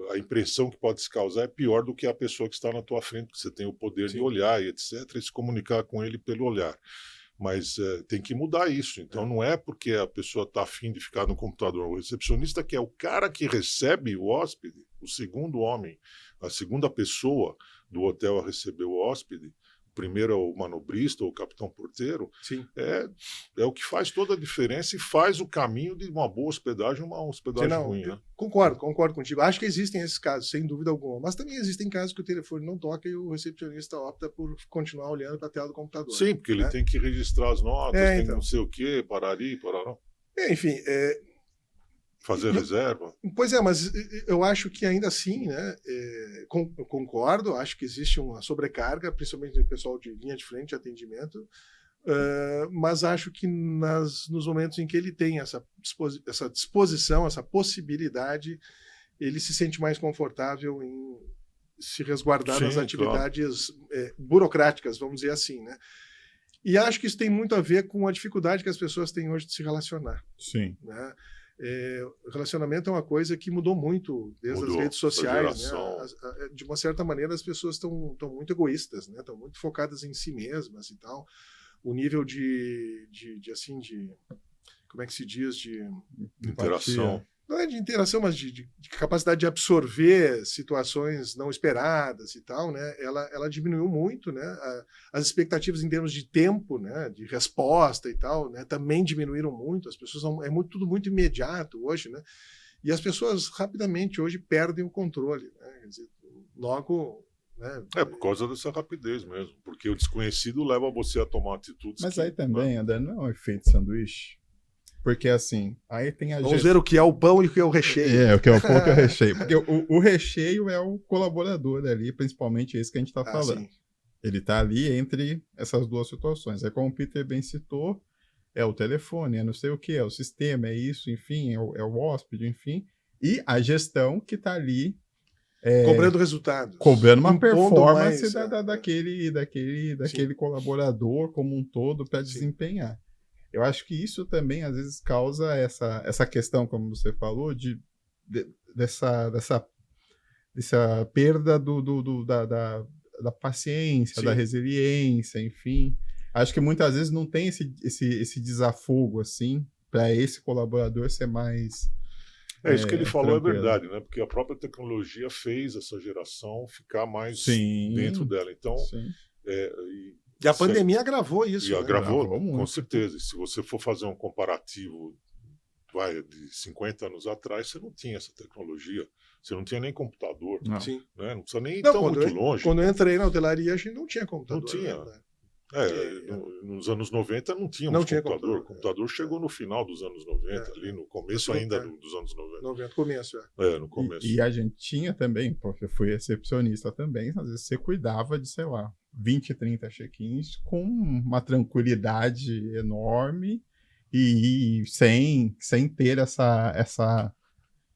a impressão que pode se causar é pior do que a pessoa que está na tua frente, porque você tem o poder de olhar e etc, e se comunicar com ele pelo olhar. Mas tem que mudar isso. Então não é porque a pessoa está afim de ficar no computador. O recepcionista, que é o cara que recebe o hóspede, o segundo homem, a segunda pessoa do hotel a receber o hóspede, primeiro é o manobrista ou o capitão porteiro, é o que faz toda a diferença e faz o caminho de uma boa hospedagem uma hospedagem ruim. Né? Concordo contigo. Acho que existem esses casos, sem dúvida alguma. Mas também existem casos que o telefone não toca e o recepcionista opta por continuar olhando para a tela do computador. Sim, porque ele tem que registrar as notas, tem não sei o quê, parari, parará. Enfim... Fazer reserva. Pois mas eu acho que ainda assim, né, concordo, acho que existe uma sobrecarga, principalmente no pessoal de linha de frente de atendimento, mas acho que nos momentos em que ele tem essa disposição, essa possibilidade, ele se sente mais confortável em se resguardar nas atividades burocráticas, vamos dizer assim, né? E acho que isso tem muito a ver com a dificuldade que as pessoas têm hoje de se relacionar. Sim. Né? Relacionamento é uma coisa que mudou muito desde as redes sociais, né? De uma certa maneira as pessoas estão muito egoístas, né? Estão muito focadas em si mesmas e tal. O nível de como é que se diz, de interação, não é de interação, mas de capacidade de absorver situações não esperadas e tal, né? Ela diminuiu muito, né? As expectativas em termos de tempo, né? De resposta e tal, né? Também diminuíram muito. As pessoas tudo muito imediato hoje, né? E as pessoas rapidamente hoje perdem o controle, né? Quer dizer, logo, né? Por causa dessa rapidez mesmo, porque o desconhecido leva você a tomar atitudes. Mas aí também, André, não é um efeito sanduíche? Porque assim, aí tem a Vamos ver o que é o pão e o que é o recheio. O que é o pão e o que é o recheio. Porque o recheio é o colaborador ali, principalmente esse que a gente está falando. Sim. Ele está ali entre essas duas situações. É como o Peter bem citou, é o telefone, é não sei o que, é o sistema, é isso, enfim, é o hóspede, enfim. E a gestão que está ali Cobrando resultados. Cobrando uma performance mais, daquele colaborador como um todo para desempenhar. Eu acho que isso também, às vezes, causa essa questão, como você falou, dessa perda da paciência, da resiliência, enfim. Acho que muitas vezes não tem esse desafogo, assim, para esse colaborador ser mais... Isso que ele falou tranquilo. É verdade, né? Porque a própria tecnologia fez essa geração ficar mais dentro dela. Então, e a pandemia agravou isso. E agravou com muito. certeza. E se você for fazer um comparativo de 50 anos atrás, você não tinha essa tecnologia. Você não tinha nem computador. Não. Sim. Né? Não precisa nem ir tão muito longe. Quando eu entrei na hotelaria, a gente não tinha computador. Não tinha. Né? Nos anos 90 não tinha computador. O computador chegou no final dos anos 90, ali no começo ainda dos anos 90. Começo, no começo. E a gente tinha também, porque eu fui recepcionista também, às vezes você cuidava de, sei lá, 20, 30 check-ins com uma tranquilidade enorme e sem ter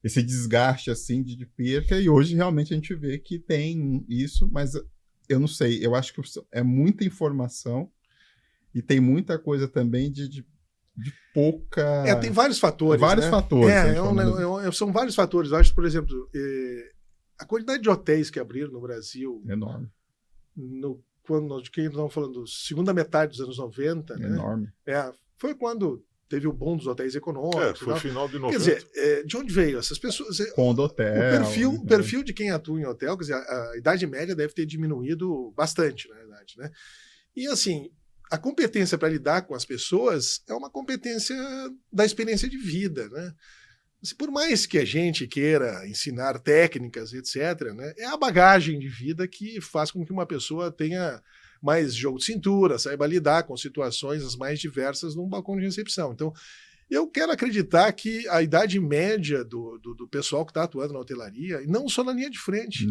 esse desgaste assim de perca. E hoje realmente a gente vê que tem isso, mas eu não sei, eu acho que é muita informação e tem muita coisa também de pouca... tem vários fatores, Vários fatores. São vários fatores. Eu acho, por exemplo, a quantidade de hotéis que abriram no Brasil... Enorme. De quem nós estamos falando? Segunda metade dos anos 90, Enorme. Né? Foi quando teve o boom dos hotéis econômicos. Foi final de 90. Quer dizer, de onde veio essas pessoas? Condotel. O perfil de quem atua em hotel, quer dizer, a idade média deve ter diminuído bastante, na verdade, né? E assim, a competência para lidar com as pessoas é uma competência da experiência de vida, né? Por mais que a gente queira ensinar técnicas, etc., né, é a bagagem de vida que faz com que uma pessoa tenha mais jogo de cintura, saiba lidar com situações as mais diversas num balcão de recepção. Então, eu quero acreditar que a idade média do pessoal que está atuando na hotelaria, e não só na linha de frente,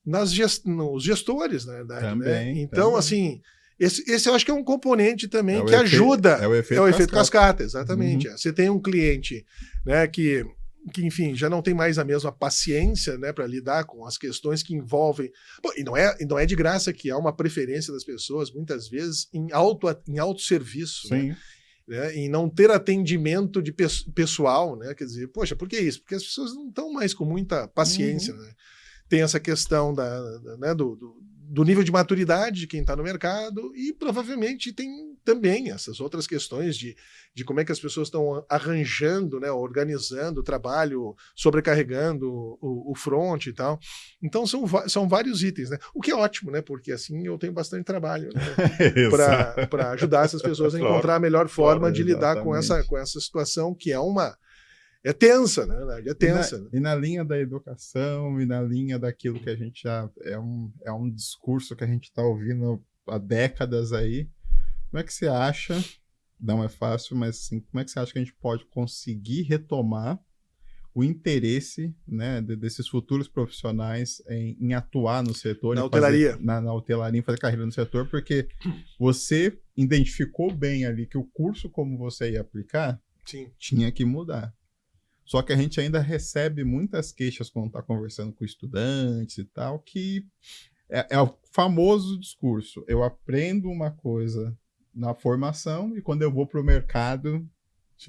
nos gestores, na verdade. Também, né? Então, também. Assim, esse eu acho que é um componente também que ajuda. É o efeito cascata, exatamente. Você tem um cliente, né, que, enfim, já não tem mais a mesma paciência, né, para lidar com as questões que envolvem... Bom, e não é de graça que há uma preferência das pessoas, muitas vezes, em autosserviço. Sim. Né, em não ter atendimento de pessoal, né? Quer dizer, poxa, por que isso? Porque as pessoas não estão mais com muita paciência. Né? Tem essa questão né, do nível de maturidade de quem está no mercado e provavelmente tem também essas outras questões de como é que as pessoas estão arranjando, né, organizando o trabalho, sobrecarregando o front e tal. Então são vários itens, né? O que é ótimo, né? Porque assim eu tenho bastante trabalho, né? para ajudar essas pessoas a encontrar a melhor forma de lidar com essa situação que é tensa, né? É tensa. E na linha da educação e na linha daquilo que a gente já... É um discurso que a gente está ouvindo há décadas aí. Como é que você acha... Não é fácil, mas assim, como é que você acha que a gente pode conseguir retomar o interesse, né, desses futuros profissionais em atuar no setor? Na hotelaria. Na hotelaria, em fazer carreira no setor, porque você identificou bem ali que o curso como você ia aplicar tinha que mudar. Só que a gente ainda recebe muitas queixas quando está conversando com estudantes e tal, que é o famoso discurso. Eu aprendo uma coisa na formação e quando eu vou para o mercado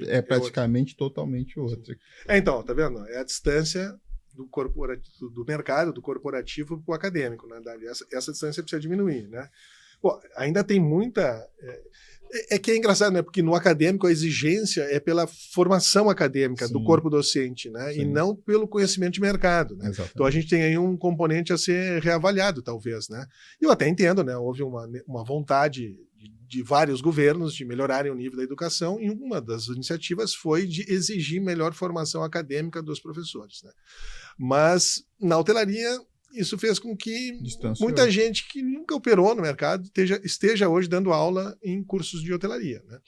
é praticamente totalmente outra. Então, tá vendo? É a distância do mercado, do corporativo para o acadêmico. Né? Essa distância precisa diminuir. Né? Pô, ainda tem muita... que é engraçado, né? Porque no acadêmico a exigência é pela formação acadêmica do corpo docente, né? E não pelo conhecimento de mercado. Né? Então a gente tem aí um componente a ser reavaliado, talvez. Né? E eu até entendo, né? Houve uma vontade de vários governos de melhorarem o nível da educação e uma das iniciativas foi de exigir melhor formação acadêmica dos professores. Né? Mas na hotelaria... Isso fez com que muita gente que nunca operou no mercado esteja hoje dando aula em cursos de hotelaria. Né?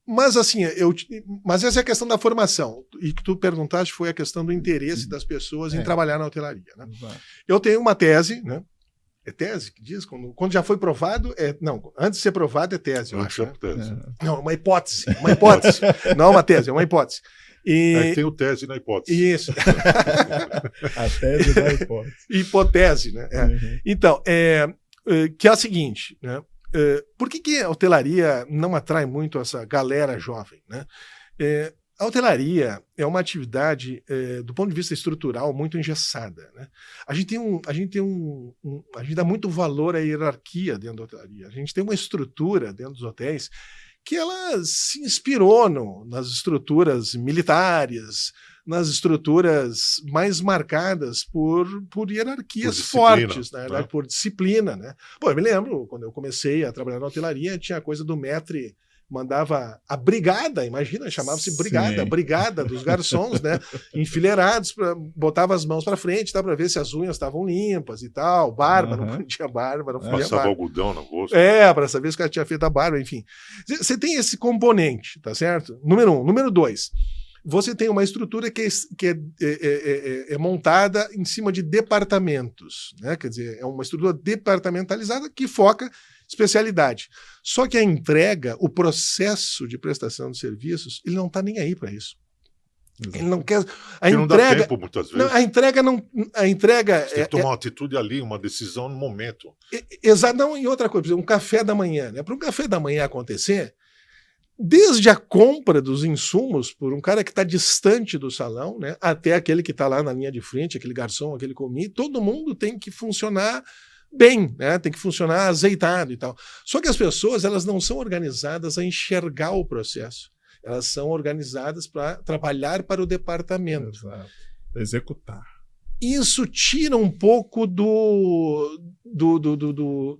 Mas assim, mas essa é a questão da formação. E que tu perguntaste foi a questão do interesse das pessoas em trabalhar na hotelaria. Né? Eu tenho uma tese, né? É tese que diz? Quando já foi provado, não, antes de ser provado é tese, eu acho. Né? Tese. Não, é uma hipótese. Uma hipótese. Não é uma tese, é uma hipótese. Tem o tese na hipótese. Isso. A tese da hipótese. Hipótese, né? Então, que é a seguinte, né? Por que a hotelaria não atrai muito essa galera jovem, né? A hotelaria é uma atividade, do ponto de vista estrutural, muito engessada, né? A gente dá muito valor à hierarquia dentro da hotelaria. A gente tem uma estrutura dentro dos hotéis que ela se inspirou nas estruturas militares, nas estruturas mais marcadas por hierarquias fortes, né? Por disciplina, né? Pô, eu me lembro, quando eu comecei a trabalhar na hotelaria, tinha a coisa do maître, mandava a brigada, imagina, chamava-se brigada, a brigada dos garçons, né? Enfileirados, botava as mãos para frente, tá, para ver se as unhas estavam limpas e tal, barba, não podia barba, não podia Passava algodão no rosto. para saber se o cara tinha feito a barba, enfim. Você tem esse componente, tá certo? Número 1. Número 2. Você tem uma estrutura que é montada em cima de departamentos, né? Quer dizer, é uma estrutura departamentalizada que foca especialidade. Só que a entrega, o processo de prestação de serviços, ele não está nem aí para isso. Exato. Ele não quer. Não dá tempo, muitas vezes. Não, a entrega não. A entrega você tem que tomar uma atitude ali, uma decisão no momento. Exato. Não, e outra coisa, por exemplo, um café da manhã, né? Para um café da manhã acontecer, desde a compra dos insumos por um cara que está distante do salão, né, até aquele que está lá na linha de frente, aquele garçom, aquele comi, todo mundo tem que funcionar bem, né, tem que funcionar azeitado e tal. Só que as pessoas, elas não são organizadas a enxergar o processo. Elas são organizadas para trabalhar para o departamento. Exato. Executar. Isso tira um pouco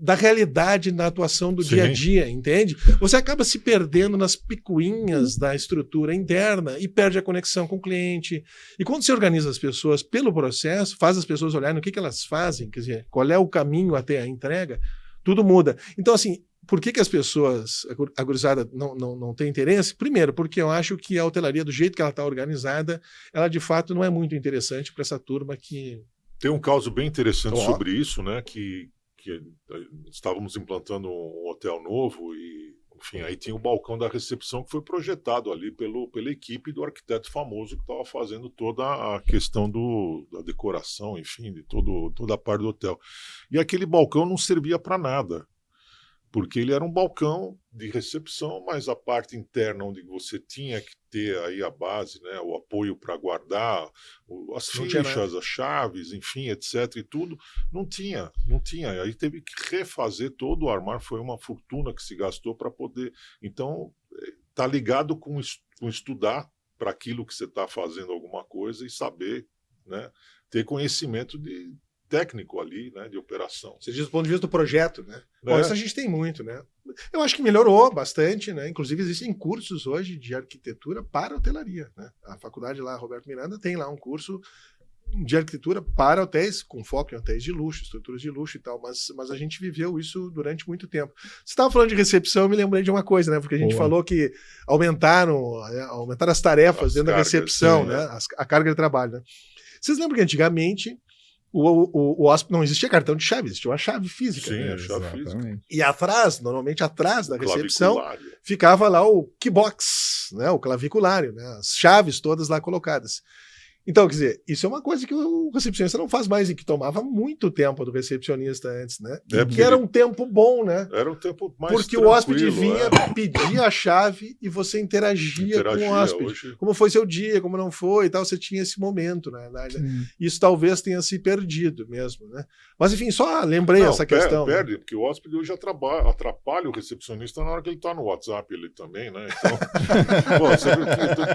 da realidade na atuação do dia a dia, entende? Você acaba se perdendo nas picuinhas da estrutura interna e perde a conexão com o cliente. E quando você organiza as pessoas pelo processo, faz as pessoas olharem no que elas fazem, quer dizer, qual é o caminho até a entrega, tudo muda. Então, assim, por que as pessoas, a gurizada, não tem interesse? Primeiro, porque eu acho que a hotelaria, do jeito que ela está organizada, ela de fato não é muito interessante para essa turma que... Tem um caso bem interessante sobre isso, né? Que estávamos implantando um hotel novo e, enfim, aí tinha o balcão da recepção que foi projetado ali pela equipe do arquiteto famoso que estava fazendo toda a questão da decoração, enfim, de toda a parte do hotel. E aquele balcão não servia para nada, porque ele era um balcão de recepção, mas a parte interna onde você tinha que ter aí a base, né, o apoio para guardar as fichas, as chaves, enfim, etc. e tudo, não tinha. Aí teve que refazer todo o armário, foi uma fortuna que se gastou para poder... Então, tá ligado com estudar para aquilo que você está fazendo alguma coisa e saber, né, ter conhecimento técnico ali, né, de operação. Você diz do ponto de vista do projeto, né? Bom, isso a gente tem muito, né? Eu acho que melhorou bastante, né? Inclusive existem cursos hoje de arquitetura para hotelaria, né? A faculdade lá, Roberto Miranda, tem lá um curso de arquitetura para hotéis, com foco em hotéis de luxo, estruturas de luxo e tal, mas a gente viveu isso durante muito tempo. Você estava falando de recepção, eu me lembrei de uma coisa, né? Porque a gente falou que aumentaram as tarefas dentro da recepção, sim, né? A carga de trabalho, né? Vocês lembram que antigamente o hóspede não existia cartão de chave, existia uma chave física. Sim, né? a chave física. E normalmente atrás da recepção, ficava lá o keybox, né? O claviculário, né? As chaves todas lá colocadas. Então, quer dizer, isso é uma coisa que o recepcionista não faz mais e que tomava muito tempo do recepcionista antes, né? Que era um tempo bom, né? Era um tempo mais porque o hóspede vinha, pedia a chave e você interagia com o hóspede. Hoje... Como foi seu dia, como não foi e tal, você tinha esse momento, né? Isso talvez tenha se perdido mesmo, né? Mas, enfim, só lembrei essa questão. Perde, porque o hóspede hoje atrapalha o recepcionista na hora que ele está no WhatsApp, ele também, né? Então, pô, você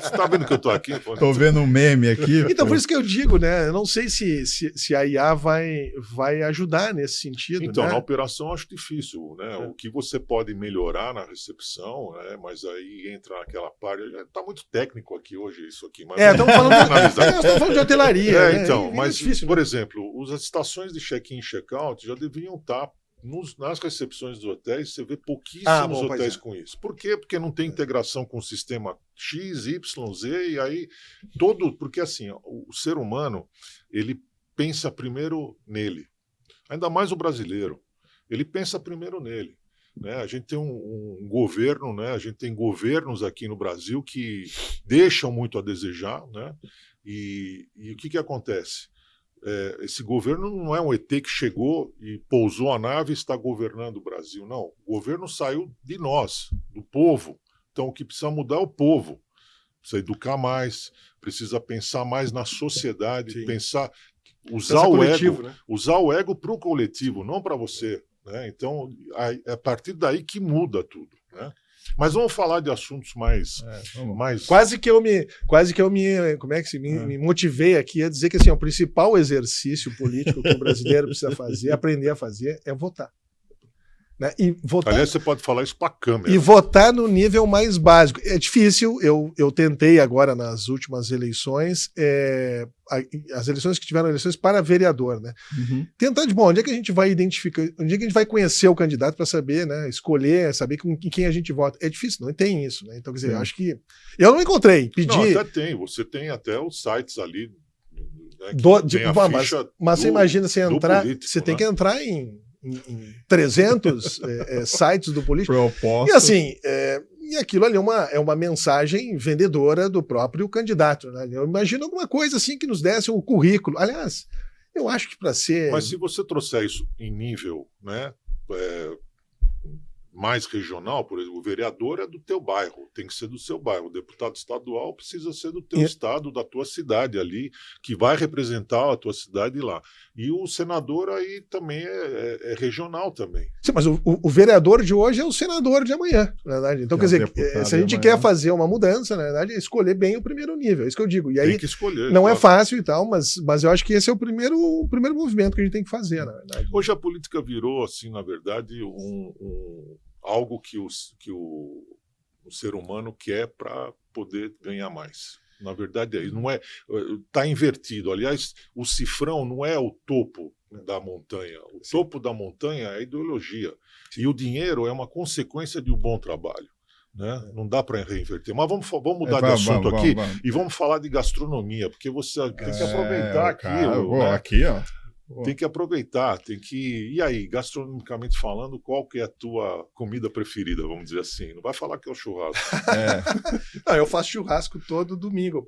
está vendo que eu estou aqui? Estou vendo um meme aqui. Então, por isso que eu digo, né? Eu não sei se a IA vai ajudar nesse sentido. Então, né? na operação eu acho difícil, né? O que você pode melhorar na recepção, né? Mas aí entra naquela parte. Está muito técnico aqui hoje, isso aqui. Mas estamos falando de hotelaria. Né? Então, mas, difícil, por exemplo, as estações de check-in e check-out já deviam estar. Nas recepções dos hotéis, você vê pouquíssimos hotéis com isso. Por quê? Porque não tem integração com o sistema X, Y, Z, e aí porque assim, o ser humano, ele pensa primeiro nele. Ainda mais o brasileiro. Ele pensa primeiro nele. né? A gente tem um governo, né? A gente tem governos aqui no Brasil que deixam muito a desejar, né? E o que acontece? Esse governo não é um ET que chegou e pousou a nave e está governando o Brasil, não. O governo saiu de nós, do povo. Então, o que precisa mudar é o povo. Precisa educar mais, precisa pensar mais na sociedade, Sim. pensar, usar o coletivo, ego, né? usar o ego para o coletivo, não para você, né? Então, é a partir daí que muda tudo, né? Mas vamos falar de assuntos mais... Quase que eu me como é que me motivei aqui a dizer que assim, o principal exercício político que o brasileiro precisa fazer, aprender a fazer, é votar. Né? E votar. Aliás, você pode falar isso para a câmera. E votar no nível mais básico. É difícil, eu tentei agora nas últimas eleições, as eleições que tiveram eleições para vereador, né? Uhum. Tentar de bom, onde é que a gente vai identificar, onde é que a gente vai conhecer o candidato para saber, né? Escolher, saber com quem a gente vota. É difícil, não tem isso, né? Então, quer dizer, eu acho que. Eu não encontrei, pedi. Não, até tem, você tem até os sites ali. Né, mas você imagina você entrar, você tem que entrar em 300 sites do político. Proposta. E assim, e aquilo ali é uma mensagem vendedora do próprio candidato. Né? Eu imagino alguma coisa assim que nos desse o currículo. Aliás, eu acho que para ser... Mas se você trouxer isso em nível, né, mais regional, por exemplo, o vereador é do teu bairro, tem que ser do seu bairro. O deputado estadual precisa ser do teu estado, da tua cidade ali, que vai representar a tua cidade lá. E o senador aí também é regional também. Sim, mas o vereador de hoje é o senador de amanhã, na verdade. Então, quer dizer, se a gente quer fazer uma mudança, na verdade, é escolher bem o primeiro nível, é isso que eu digo. E aí, tem que escolher. Não é fácil e tal, mas eu acho que esse é o primeiro movimento que a gente tem que fazer, na verdade. Hoje a política virou, assim, na verdade, algo que o ser humano quer para poder ganhar mais. Na verdade, está invertido. Aliás, o cifrão não é o topo da montanha. O topo da montanha é a ideologia. E o dinheiro é uma consequência de um bom trabalho. Né? Não dá para reinverter. Mas vamos mudar de assunto aqui e vamos falar de gastronomia, porque você tem que aproveitar aqui. Né? Aqui, ó. Tem que aproveitar, tem que... E aí, gastronomicamente falando, qual que é a tua comida preferida, vamos dizer assim? Não vai falar que é o churrasco. Não, eu faço churrasco todo domingo,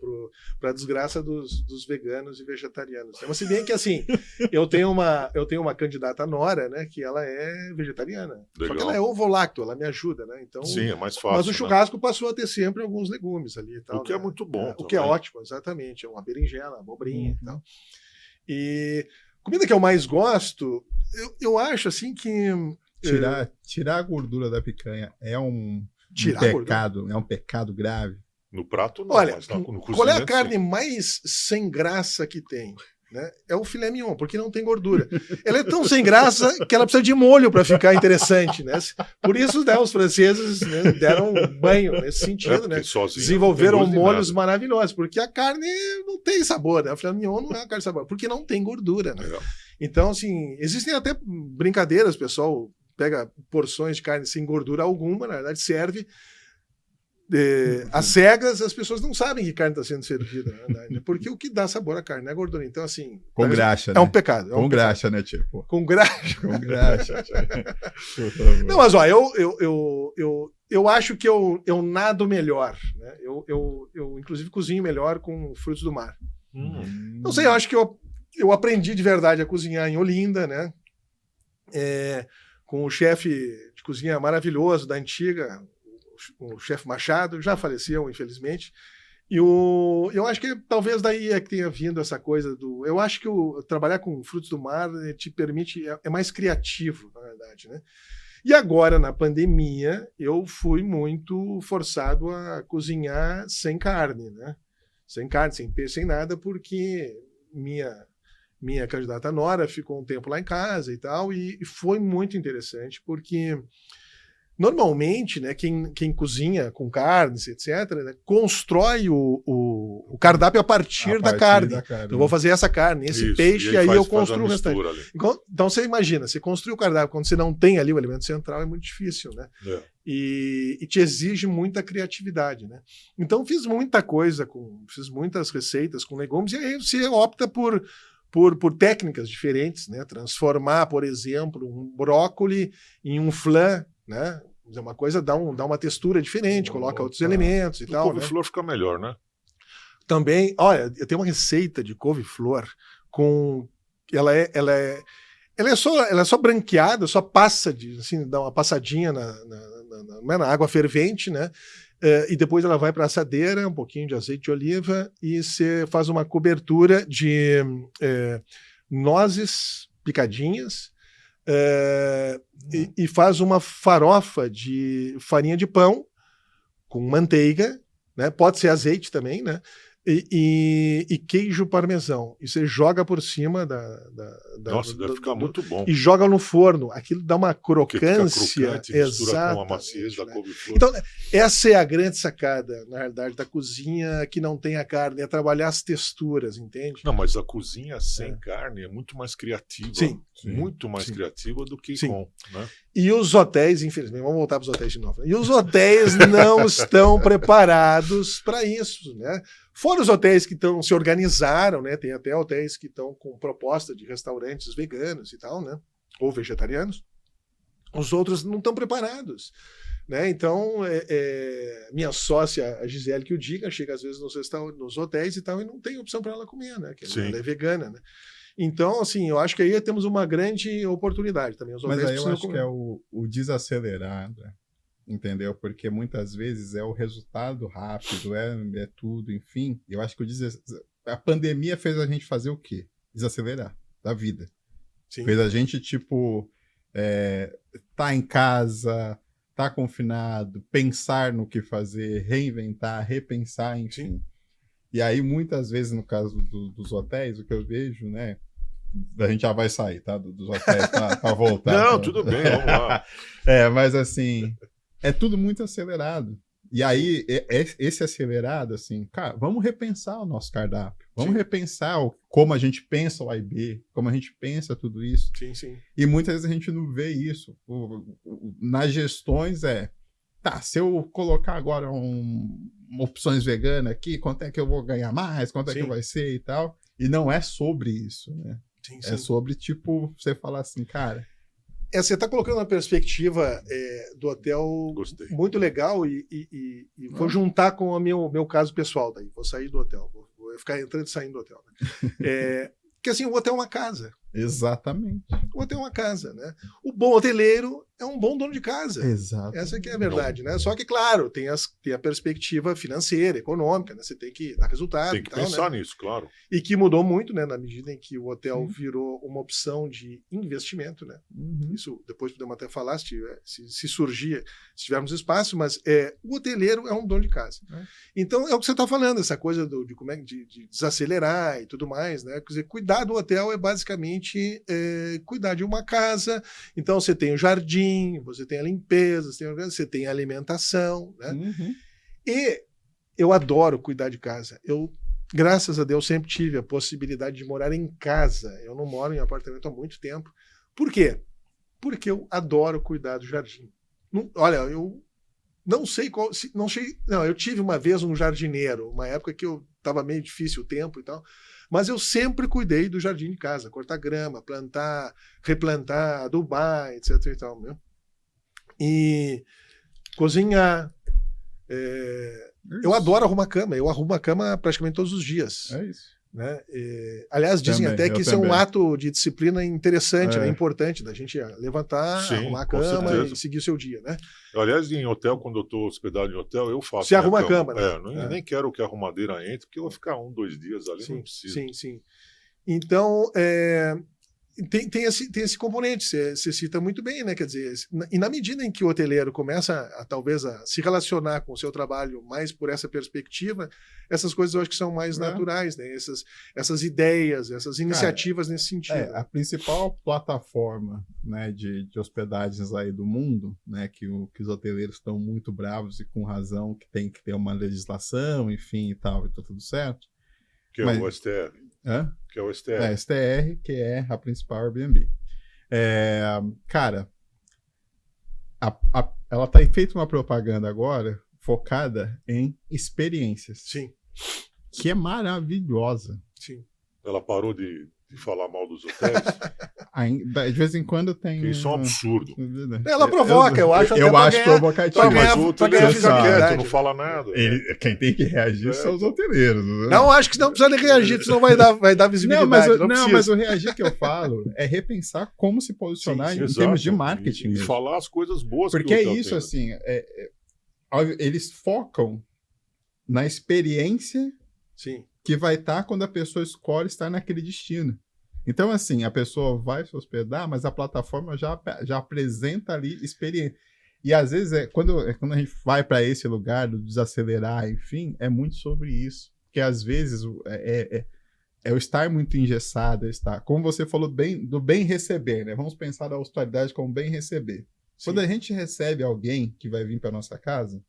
para desgraça dos veganos e vegetarianos. Mas se bem que, assim, eu tenho uma candidata nora, né, que ela é vegetariana. Legal. Só que ela é ovo-lacto, ela me ajuda, né? Então, sim, é mais fácil. Mas o churrasco passou a ter sempre alguns legumes ali e tal. O que é muito bom. O que é ótimo, exatamente. É uma berinjela, uma abobrinha e tal. E... comida que eu mais gosto, eu acho assim que... Tirar a gordura da picanha é um pecado, é um pecado grave. No prato não, olha, mas no cozimento, qual é a carne mais sem graça que tem? Né? É o filé mignon, porque não tem gordura. Ela é tão sem graça que ela precisa de molho para ficar interessante. Né? Por isso, né, os franceses, né, deram um banho nesse sentido. Né? Desenvolveram molhos maravilhosos, porque a carne não tem sabor. Né? O filé mignon não é uma carne de sabor, porque não tem gordura. Né? Então, assim, existem até brincadeiras, pessoal pega porções de carne sem gordura alguma, na verdade serve... às cegas, as pessoas não sabem que carne está sendo servida, né? Porque o que dá sabor à carne é a gordura. Então, assim. Com graxa, né? É um pecado. Com graxa, né, tipo? Com graxa. Com graxa. Não, mas ó, eu acho que eu nado melhor. Né? Eu, inclusive, cozinho melhor com frutos do mar. Não sei, eu acho que eu aprendi de verdade a cozinhar em Olinda, né? Com o chefe de cozinha maravilhoso da antiga. O chefe Machado, já faleceu, infelizmente. E eu acho que talvez daí é que tenha vindo essa coisa do... Eu acho que trabalhar com frutos do mar te permite... É mais criativo, na verdade, né? E agora, na pandemia, eu fui muito forçado a cozinhar sem carne, né? Sem carne, sem peixe, sem nada, porque minha candidata Nora ficou um tempo lá em casa e tal, e foi muito interessante, porque... Normalmente, né, quem cozinha com carnes, etc., né, constrói o cardápio a partir da carne. Então, eu vou fazer essa carne, esse peixe, e aí eu construo o restante. Então, você imagina, você construir o cardápio quando você não tem ali o alimento central é muito difícil, né? E te exige muita criatividade, né? Então, fiz muita coisa, fiz muitas receitas com legumes, e aí você opta por técnicas diferentes, né? Transformar, por exemplo, um brócoli em um flan, né? Uma coisa dá uma textura diferente, coloca outros elementos e tal. O couve-flor fica melhor, né? Também, olha, eu tenho uma receita de couve-flor com... Ela é só branqueada, só passa, assim, dá uma passadinha na água fervente, né? E depois ela vai para a assadeira, um pouquinho de azeite de oliva, e você faz uma cobertura de nozes picadinhas, e faz uma farofa de farinha de pão com manteiga, né? Pode ser azeite também, né? E queijo parmesão. E você joga por cima Nossa, deve ficar muito bom. E joga no forno. Aquilo dá uma crocância. Crocante, mistura com a maciez da couve-flor. Então, essa é a grande sacada, na realidade, da cozinha que não tem a carne, é trabalhar as texturas, entende? Não, mas a cozinha sem carne é muito mais criativa. Sim. Muito mais criativa do que com, né? E os hotéis, infelizmente, vamos voltar para os hotéis de novo. E os hotéis não estão preparados para isso, né? Fora os hotéis que se organizaram, né? Tem até hotéis que estão com proposta de restaurantes veganos e tal, né? Ou vegetarianos. Os outros não estão preparados, né? Então, minha sócia, a Gisele, que o diga, chega às vezes nos hotéis e tal, e não tem opção para ela comer, né? Que ela é vegana, né? Então, assim, eu acho que aí temos uma grande oportunidade também. Os Mas aí eu acho que é o desacelerar, né? Entendeu? Porque muitas vezes é o resultado rápido, é tudo, enfim. Eu acho que a pandemia fez a gente fazer o quê? Desacelerar da vida. Sim. Fez a gente, tipo, tá em casa, tá confinado, pensar no que fazer, reinventar, repensar, enfim. Sim. E aí, muitas vezes, no caso dos hotéis, o que eu vejo, né? A gente já vai sair, tá? Dos hotéis pra voltar. Não, tudo bem, vamos lá. Mas assim... É tudo muito acelerado. E aí, esse acelerado, assim, cara, vamos repensar o nosso cardápio. Vamos repensar como a gente pensa o A e B, como a gente pensa tudo isso. Sim, sim. E muitas vezes a gente não vê isso. Nas gestões se eu colocar agora opções veganas aqui, quanto é que eu vou ganhar mais, quanto é que vai ser e tal. E não é sobre isso, né? Sim, é sobre, tipo, você falar assim, cara... Você está colocando uma perspectiva do hotel Gostei. Muito legal e vou juntar com o meu caso pessoal daí. Vou sair do hotel, vou ficar entrando e saindo do hotel. Né? Porque assim, o hotel é uma casa. Exatamente. O hotel é uma casa, né? O bom hoteleiro é um bom dono de casa. Exato. Essa que é a verdade, né? Só que, claro, tem a perspectiva financeira, econômica, né? Você tem que dar resultado. Tem que pensar nisso, claro. E que mudou muito, né? Na medida em que o hotel virou uma opção de investimento, né? Uhum. Isso depois podemos até falar se surgir, se tivermos espaço, mas o hoteleiro é um dono de casa. Então, é o que você está falando, essa coisa de desacelerar e tudo mais, né? Quer dizer, cuidar do hotel é basicamente cuidar de uma casa. Então você tem o jardim, você tem a limpeza, você tem a alimentação, né? Uhum. E eu adoro cuidar de casa. Eu, graças a Deus, sempre tive a possibilidade de morar em casa. Eu não moro em apartamento há muito tempo. Por quê? Porque eu adoro cuidar do jardim. Olha, eu não sei qual... Não, eu tive uma vez um jardineiro, uma época que estava meio difícil o tempo e tal, mas eu sempre cuidei do jardim de casa, cortar grama, plantar, replantar, adubar, etc. e tal, né? E cozinhar. Eu adoro arrumar cama. Eu arrumo a cama praticamente todos os dias. É isso. Né? Aliás, dizem até que isso é um ato de disciplina interessante, né? Importante da gente levantar, arrumar a cama e seguir o seu dia, né? Aliás, em hotel, quando eu estou hospedado em hotel, eu faço. Você arruma a cama, né? Nem quero que a arrumadeira entre, porque eu vou ficar 1-2 dias ali, não precisa. Sim. Então, tem esse componente, você cita muito bem, né? Quer dizer, e na medida em que o hoteleiro começa talvez a se relacionar com o seu trabalho mais por essa perspectiva, essas coisas eu acho que são mais naturais, né? Essas ideias, essas iniciativas nesse sentido. A principal plataforma, né, de hospedagens aí do mundo, né, que os hoteleiros estão muito bravos e com razão, que tem que ter uma legislação, enfim, e tal, e tá tudo certo. Que é o STR. Que é o STR. STR, que é a principal Airbnb. Cara, ela tá feita uma propaganda agora focada em experiências. Sim. Que é maravilhosa. Sim. Ela parou de falar mal dos hotéis. De vez em quando tem... Isso é um absurdo. Ela provoca, eu acho. Eu acho provocativo. Mas o hoteleiro fica quieto, não fala nada. Quem tem que reagir são os hoteleiros. Né? Não, acho que não precisa nem reagir, senão vai dar visibilidade. Mas o reagir que eu falo é repensar como se posicionar em termos de marketing. E falar as coisas boas. Porque é isso, assim, eles focam na experiência que vai estar quando a pessoa escolhe estar naquele destino. Então, assim, a pessoa vai se hospedar, mas a plataforma já apresenta ali experiência. E, às vezes, quando a gente vai para esse lugar do desacelerar, enfim, é muito sobre isso. Porque, às vezes, é o estar muito engessado, como você falou, do bem receber, né? Vamos pensar da hospitalidade como bem receber. Sim. Quando a gente recebe alguém que vai vir para nossa casa,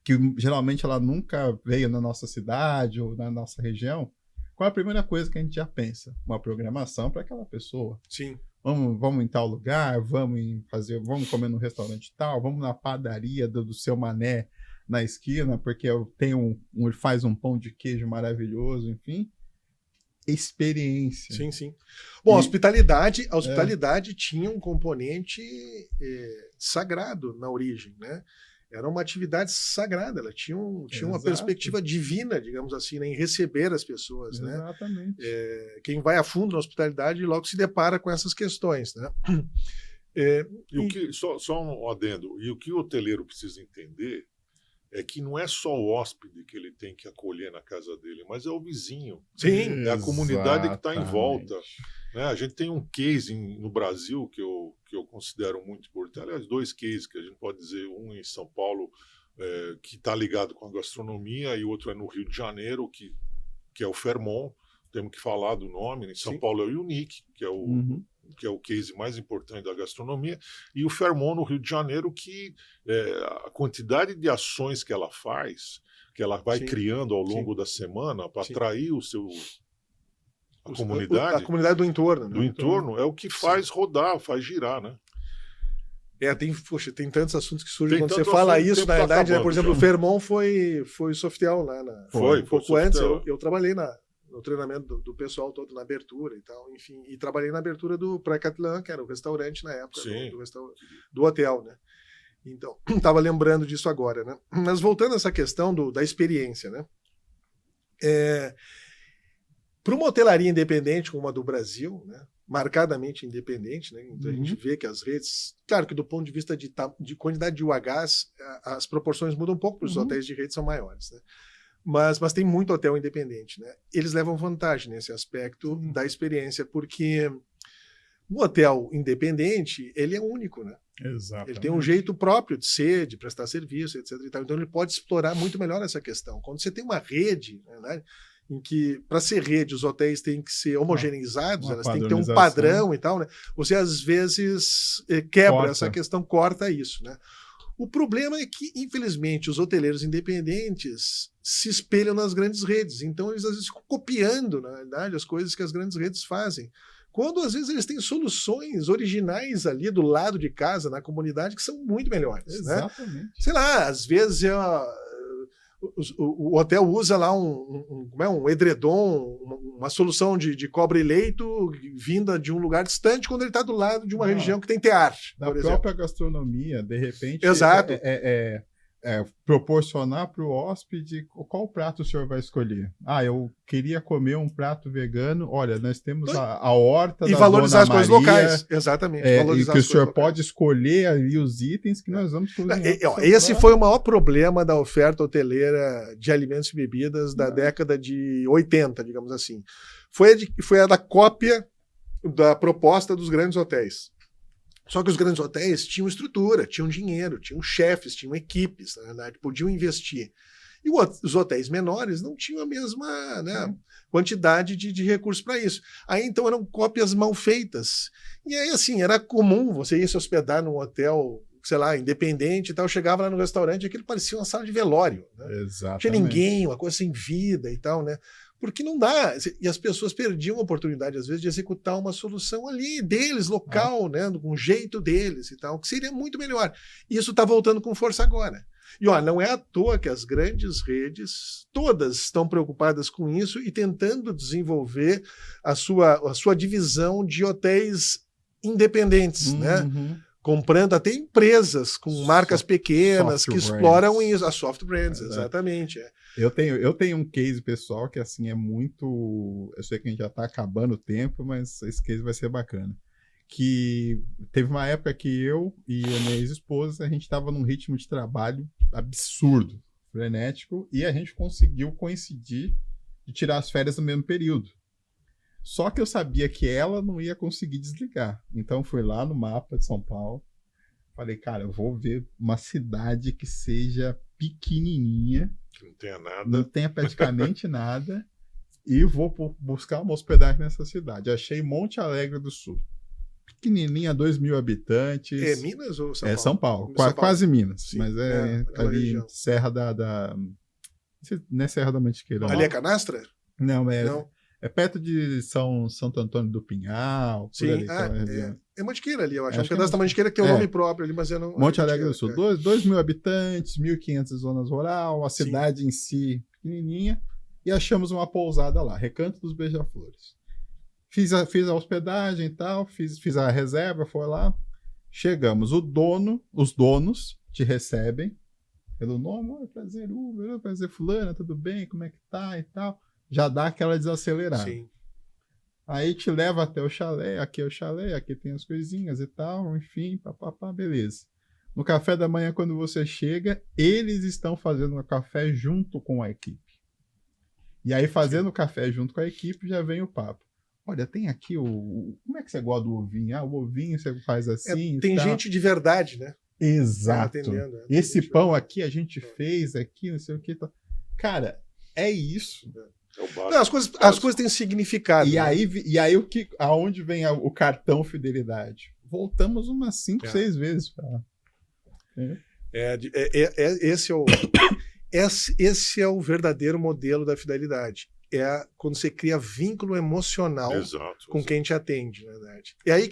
que geralmente ela nunca veio na nossa cidade ou na nossa região, qual é a primeira coisa que a gente já pensa? Uma programação para aquela pessoa. Sim. Vamos em tal lugar, vamos comer no restaurante tal, vamos na padaria do seu Mané na esquina, porque ele faz um pão de queijo maravilhoso, enfim. Experiência. Sim. Bom, a hospitalidade tinha um componente sagrado na origem, né? Era uma atividade sagrada, ela tinha uma perspectiva divina, digamos assim, né, em receber as pessoas. Exatamente. Né? Quem vai a fundo na hospitalidade logo se depara com essas questões. Né? Só um adendo, e o que o hoteleiro precisa entender é que não é só o hóspede que ele tem que acolher na casa dele, mas é o vizinho. Sim. É a comunidade que está em volta. Né? A gente tem um case no Brasil que eu considero muito importante. Aliás, 2 cases que a gente pode dizer, um em São Paulo, que está ligado com a gastronomia, e outro é no Rio de Janeiro, que é o Fairmont. Temos que falar do nome. Em São Paulo é o Unique, que é o case mais importante da gastronomia, e o Fairmont no Rio de Janeiro, que a quantidade de ações que ela faz, que ela vai criando ao longo da semana para atrair a comunidade. A comunidade do entorno. Né? Do entorno é o que faz rodar, faz girar, né? Tem tantos assuntos que surgem quando você fala isso, na verdade, né? Por exemplo, o Fairmont foi Sofitel lá. Foi pouco antes, eu trabalhei no treinamento do pessoal todo, na abertura e tal, enfim, e trabalhei na abertura do Praia Catalã, que era o restaurante na época do hotel, né? Então, estava lembrando disso agora, né? Mas voltando a essa questão da experiência, né? Para uma hotelaria independente como a do Brasil, né? Marcadamente independente, né? Então a gente vê que as redes, claro que do ponto de vista de quantidade de UHs, as proporções mudam um pouco, porque os hotéis de rede são maiores, né? Mas tem muito hotel independente, né? Eles levam vantagem nesse aspecto da experiência, porque o hotel independente, ele é único, né? Exatamente. Ele tem um jeito próprio de ser, de prestar serviço, etc. E tal. Então ele pode explorar muito melhor essa questão. Quando você tem uma rede, né, em que, para ser rede, os hotéis têm que ser homogeneizados, elas têm que ter um padrão e tal, né? Você, às vezes, quebra essa questão, corta isso, né? O problema é que, infelizmente, os hoteleiros independentes se espelham nas grandes redes. Então, eles, às vezes, ficam copiando, na verdade, as coisas que as grandes redes fazem. Quando, às vezes, eles têm soluções originais ali do lado de casa, na comunidade, que são muito melhores. Exatamente. Né? Sei lá, às vezes o hotel usa lá um edredom, uma solução de cobre e leito vinda de um lugar distante, quando ele está do lado de uma região que tem tear. Da própria gastronomia, de repente, exato. Proporcionar para o hóspede qual prato o senhor vai escolher. Eu queria comer um prato vegano. Olha, nós temos a horta e da valorizar Dona as Maria, coisas locais. Exatamente. E que o senhor pode escolher ali os itens que nós vamos cozinhar. Esse foi o maior problema da oferta hoteleira de alimentos e bebidas da década de 80, digamos assim. Foi a da cópia da proposta dos grandes hotéis. Só que os grandes hotéis tinham estrutura, tinham dinheiro, tinham chefes, tinham equipes, na verdade, podiam investir. E os hotéis menores não tinham a mesma, né, quantidade de recursos para isso. Aí, então, eram cópias mal feitas. E aí, assim, era comum você ir se hospedar num hotel, sei lá, independente e tal, chegava lá no restaurante e aquilo parecia uma sala de velório. Né? Exatamente. Não tinha ninguém, uma coisa sem vida e tal, né? Porque não dá. E as pessoas perdiam a oportunidade, às vezes, de executar uma solução ali deles, local, né? Com o jeito deles e tal, que seria muito melhor. E isso está voltando com força agora. E ó, não é à toa que as grandes redes, todas estão preocupadas com isso e tentando desenvolver a sua divisão de hotéis independentes, né? Comprando até empresas com marcas pequenas que exploram isso, as soft brands, exatamente. Eu tenho um case pessoal que assim é muito... Eu sei que a gente já está acabando o tempo, mas esse case vai ser bacana. Que teve uma época que eu e a minha ex-esposa, a gente estava num ritmo de trabalho absurdo, frenético, e a gente conseguiu coincidir de tirar as férias no mesmo período. Só que eu sabia que ela não ia conseguir desligar. Então fui lá no mapa de São Paulo, falei, cara, eu vou ver uma cidade que seja pequenininha, que não tenha nada, não tenha praticamente nada, e vou buscar uma hospedagem nessa cidade. Achei Monte Alegre do Sul. Pequenininha, 2.000 habitantes. É Minas ou São Paulo? É São Paulo, São Paulo. Quase Minas, Sim, mas é ali região. Serra não é Serra da Mantiqueira. Ali é Canastra? Não, Não. É perto de Santo Antônio do Pinhal, Sim, por ali. é Mantiqueira ali, eu acho. Acho É um pedaço da Mantiqueira que tem o nome próprio ali, mas eu não... Monte Alegre do Sul, 2.000 habitantes, 1.500 zonas rural, a cidade em si pequenininha, e achamos uma pousada lá, Recanto dos Beija-Flores. Fiz a hospedagem e tal, fiz a reserva, foi lá, chegamos, os donos te recebem pelo nome, prazer fulana, tudo bem, como é que tá e tal, já dá aquela desacelerada. Sim. Aí te leva até o chalé, aqui tem as coisinhas e tal, enfim, papapá, beleza. No café da manhã, quando você chega, eles estão fazendo o café junto com a equipe. E aí, fazendo o café junto com a equipe, já vem o papo. Olha, tem aqui como é que você gosta do ovinho? O ovinho você faz assim. Tem gente de verdade, né? Exato. Esse pão aqui a gente fez aqui, não sei o que. Tá. Cara, é isso. Não, as coisas têm significado. E aí aonde vem o cartão fidelidade? Voltamos umas 5, 6 vezes. Esse é o verdadeiro modelo da fidelidade. É quando você cria vínculo emocional com quem te atende, na verdade. É aí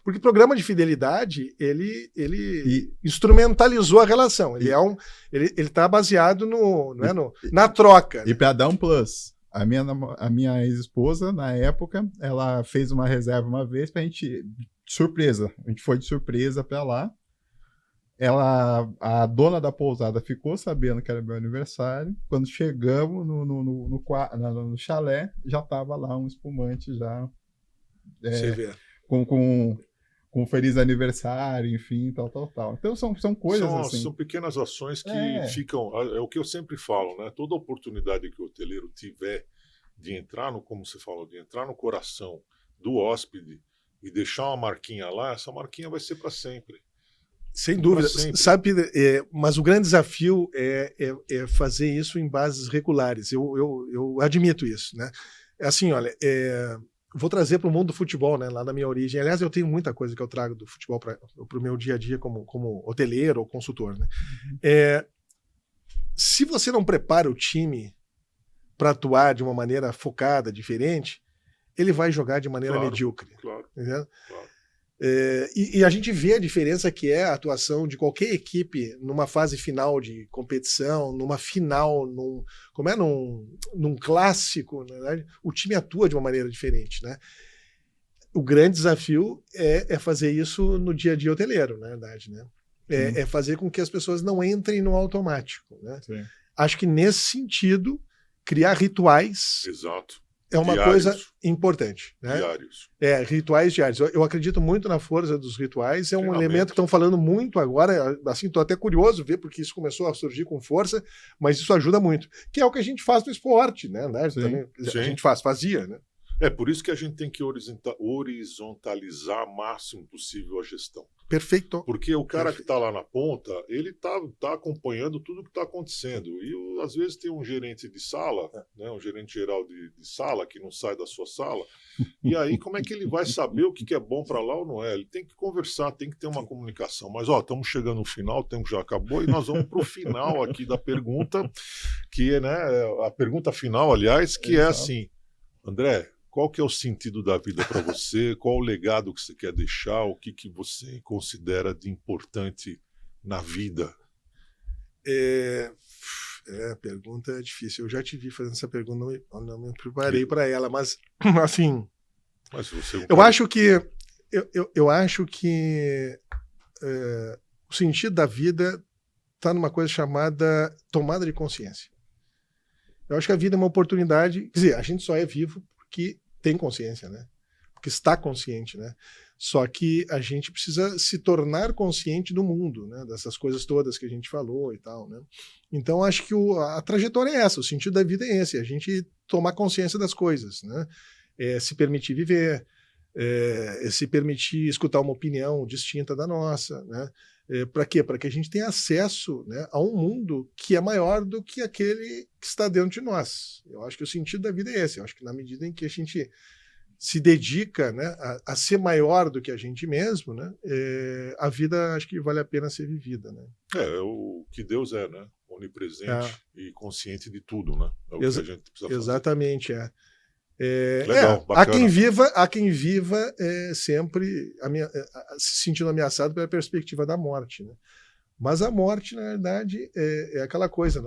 porque o programa de fidelidade ele instrumentalizou a relação. Ele está baseado na troca. E para dar um plus, a minha ex-esposa na época ela fez uma reserva uma vez para a gente surpresa. A gente foi de surpresa para lá. A dona da pousada ficou sabendo que era meu aniversário. Quando chegamos no chalé, já estava lá um espumante já com feliz aniversário, enfim, tal. Então são coisas assim. São pequenas ações que ficam... É o que eu sempre falo, né? Toda oportunidade que o hoteleiro tiver de entrar como você falou, de entrar no coração do hóspede e deixar uma marquinha lá, essa marquinha vai ser para sempre. Sem dúvida, sabe, mas o grande desafio é fazer isso em bases regulares. Eu admito isso, né? É assim, olha, vou trazer para o mundo do futebol, né? Lá da minha origem. Aliás, eu tenho muita coisa que eu trago do futebol para o meu dia a dia como hoteleiro ou consultor, né? Se você não prepara o time para atuar de uma maneira focada, diferente, ele vai jogar de maneira medíocre. Claro. Entendeu? Claro. E a gente vê a diferença que é a atuação de qualquer equipe numa fase final de competição, numa final, num clássico, na verdade, o time atua de uma maneira diferente, né? O grande desafio é fazer isso no dia a dia hoteleiro, na verdade, né? É fazer com que as pessoas não entrem no automático, né? Sim. Acho que nesse sentido, criar rituais... Exato. É uma coisa importante, né? Diários. Rituais diários. Eu acredito muito na força dos rituais. É um elemento que estão falando muito agora. Assim, estou até curioso ver, porque isso começou a surgir com força, mas isso ajuda muito. Que é o que a gente faz no esporte, né? Também, a gente fazia, né? É por isso que a gente tem que horizontalizar o máximo possível a gestão. Perfeito. Porque o cara que está lá na ponta, ele tá acompanhando tudo que está acontecendo. E às vezes tem um gerente de sala, né, um gerente geral de sala que não sai da sua sala. E aí como é que ele vai saber o que é bom para lá ou não é? Ele tem que conversar, tem que ter uma comunicação. Mas estamos chegando no final, o tempo já acabou e nós vamos para o final aqui da pergunta, que é, né, a pergunta final, aliás, que é assim, André, qual que é o sentido da vida para você? Qual o legado que você quer deixar? O que você considera de importante na vida? Pergunta é difícil. Eu já te vi fazendo essa pergunta, não me preparei para ela, mas assim, eu acho que o sentido da vida está numa coisa chamada tomada de consciência. Eu acho que a vida é uma oportunidade, quer dizer, a gente só é vivo porque tem consciência, né? Porque está consciente, né? Só que a gente precisa se tornar consciente do mundo, né? Dessas coisas todas que a gente falou e tal, né? Então, acho que a trajetória é essa, o sentido da vida é esse, a gente tomar consciência das coisas, né? Se permitir viver, se permitir escutar uma opinião distinta da nossa, né? Para quê? Para que a gente tenha acesso, né, a um mundo que é maior do que aquele que está dentro de nós. Eu acho que o sentido da vida é esse. Eu acho que na medida em que a gente se dedica, né, a ser maior do que a gente mesmo, né, a vida acho que vale a pena ser vivida. Né? É o que Deus é, né? Onipresente e consciente de tudo, né? É o que a gente precisa fazer. Exatamente, Legal, bacana. Há quem viva sempre se sentindo ameaçado pela perspectiva da morte, né? Mas a morte, na verdade, é aquela coisa.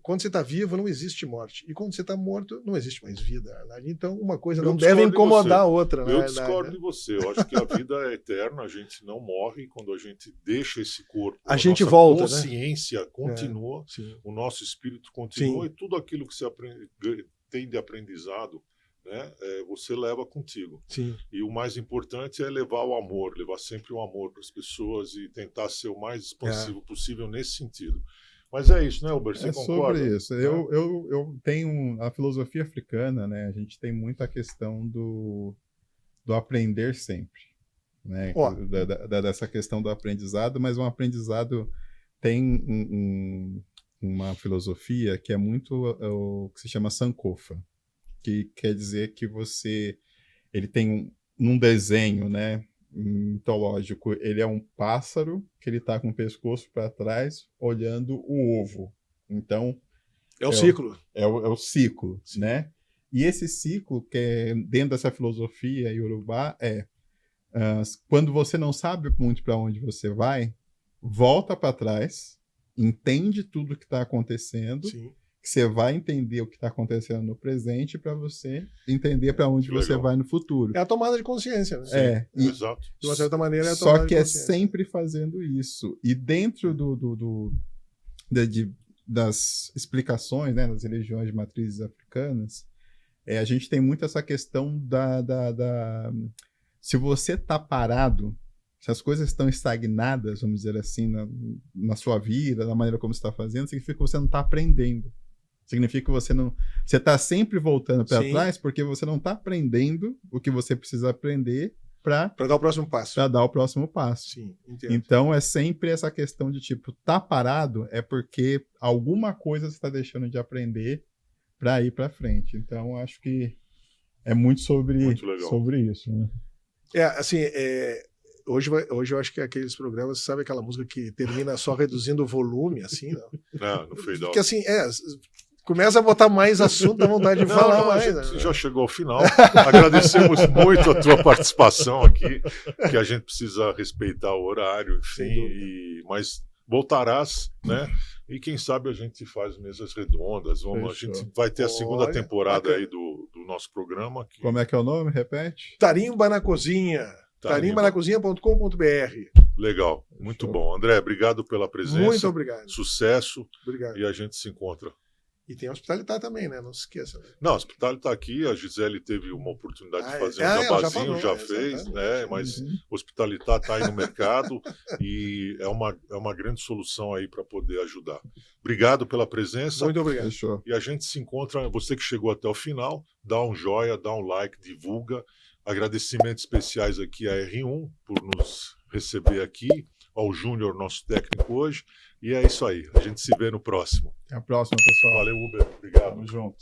Quando você está vivo, não existe morte. E quando você está morto, não existe mais vida. Na verdade. Então, uma coisa não deve incomodar a outra. Eu discordo de você. Eu acho que a vida é eterna, a gente não morre. Quando a gente deixa esse corpo, a gente volta, consciência, né? Continua, o nosso espírito continua, e tudo aquilo que você tem de aprendizado, né, você leva contigo. Sim. E o mais importante é levar o amor, levar sempre o amor para as pessoas e tentar ser o mais expansivo possível nesse sentido. Mas é isso, né, Uber? Você concorda? Sobre isso. Eu tenho a filosofia africana, né? A gente tem muita questão do aprender sempre, né? Dessa questão do aprendizado, mas um aprendizado tem uma filosofia que é muito o que se chama Sankofa, que quer dizer que ele tem num desenho, né, mitológico, ele é um pássaro que ele está com o pescoço para trás, olhando o ovo. Então é o ciclo. É o ciclo, né? E esse ciclo, que é dentro dessa filosofia iorubá, quando você não sabe muito para onde você vai, volta para trás, entende tudo que está acontecendo. Sim. Que você vai entender o que está acontecendo no presente para você entender para onde você vai no futuro. É a tomada de consciência, né? Exato. De uma certa maneira, é a tomada de consciência. Só que é sempre fazendo isso. E dentro das explicações, né, das religiões de matrizes africanas, a gente tem muito essa questão se você está parado, se as coisas estão estagnadas, vamos dizer assim, na sua vida, na maneira como você está fazendo, significa que você não está aprendendo. Significa que você está sempre voltando para trás porque você não está aprendendo o que você precisa aprender para dar o próximo passo. Para dar o próximo passo. Sim, entendo. Então é sempre essa questão de tá parado é porque alguma coisa você está deixando de aprender para ir para frente. Então acho que é muito sobre isso. Né? Hoje eu acho que aqueles programas, sabe aquela música que termina só reduzindo o volume, assim? Não? No fade out. Porque assim, começa a botar mais assunto, dá vontade de falar mais. Você já chegou ao final. Agradecemos muito a tua participação aqui, que a gente precisa respeitar o horário, enfim, mas voltarás, né? E quem sabe a gente faz mesas redondas. A gente vai ter a segunda temporada aí do nosso programa. Como é que é o nome? Repete. Tarimba na Cozinha. Tarimbanacozinha.com.br. Legal, muito bom. André, obrigado pela presença. Muito obrigado. Sucesso. Obrigado. E a gente se encontra. E tem a Hospitalitar também, né? Não se esqueça. Né? Não, a Hospitalitar aqui, a Gisele teve uma oportunidade de fazer um jabazinho, já fez, né? Mas Hospitalitar está aí no mercado e é uma grande solução aí para poder ajudar. Obrigado pela presença. Muito obrigado. Fechou. E a gente se encontra, você que chegou até o final, dá um joia, dá um like, divulga. Agradecimentos especiais aqui à R1 por nos receber aqui, ao Júnior, nosso técnico hoje. E é isso aí. A gente se vê no próximo. Até a próxima, pessoal. Valeu, Uber. Obrigado. Tamo junto.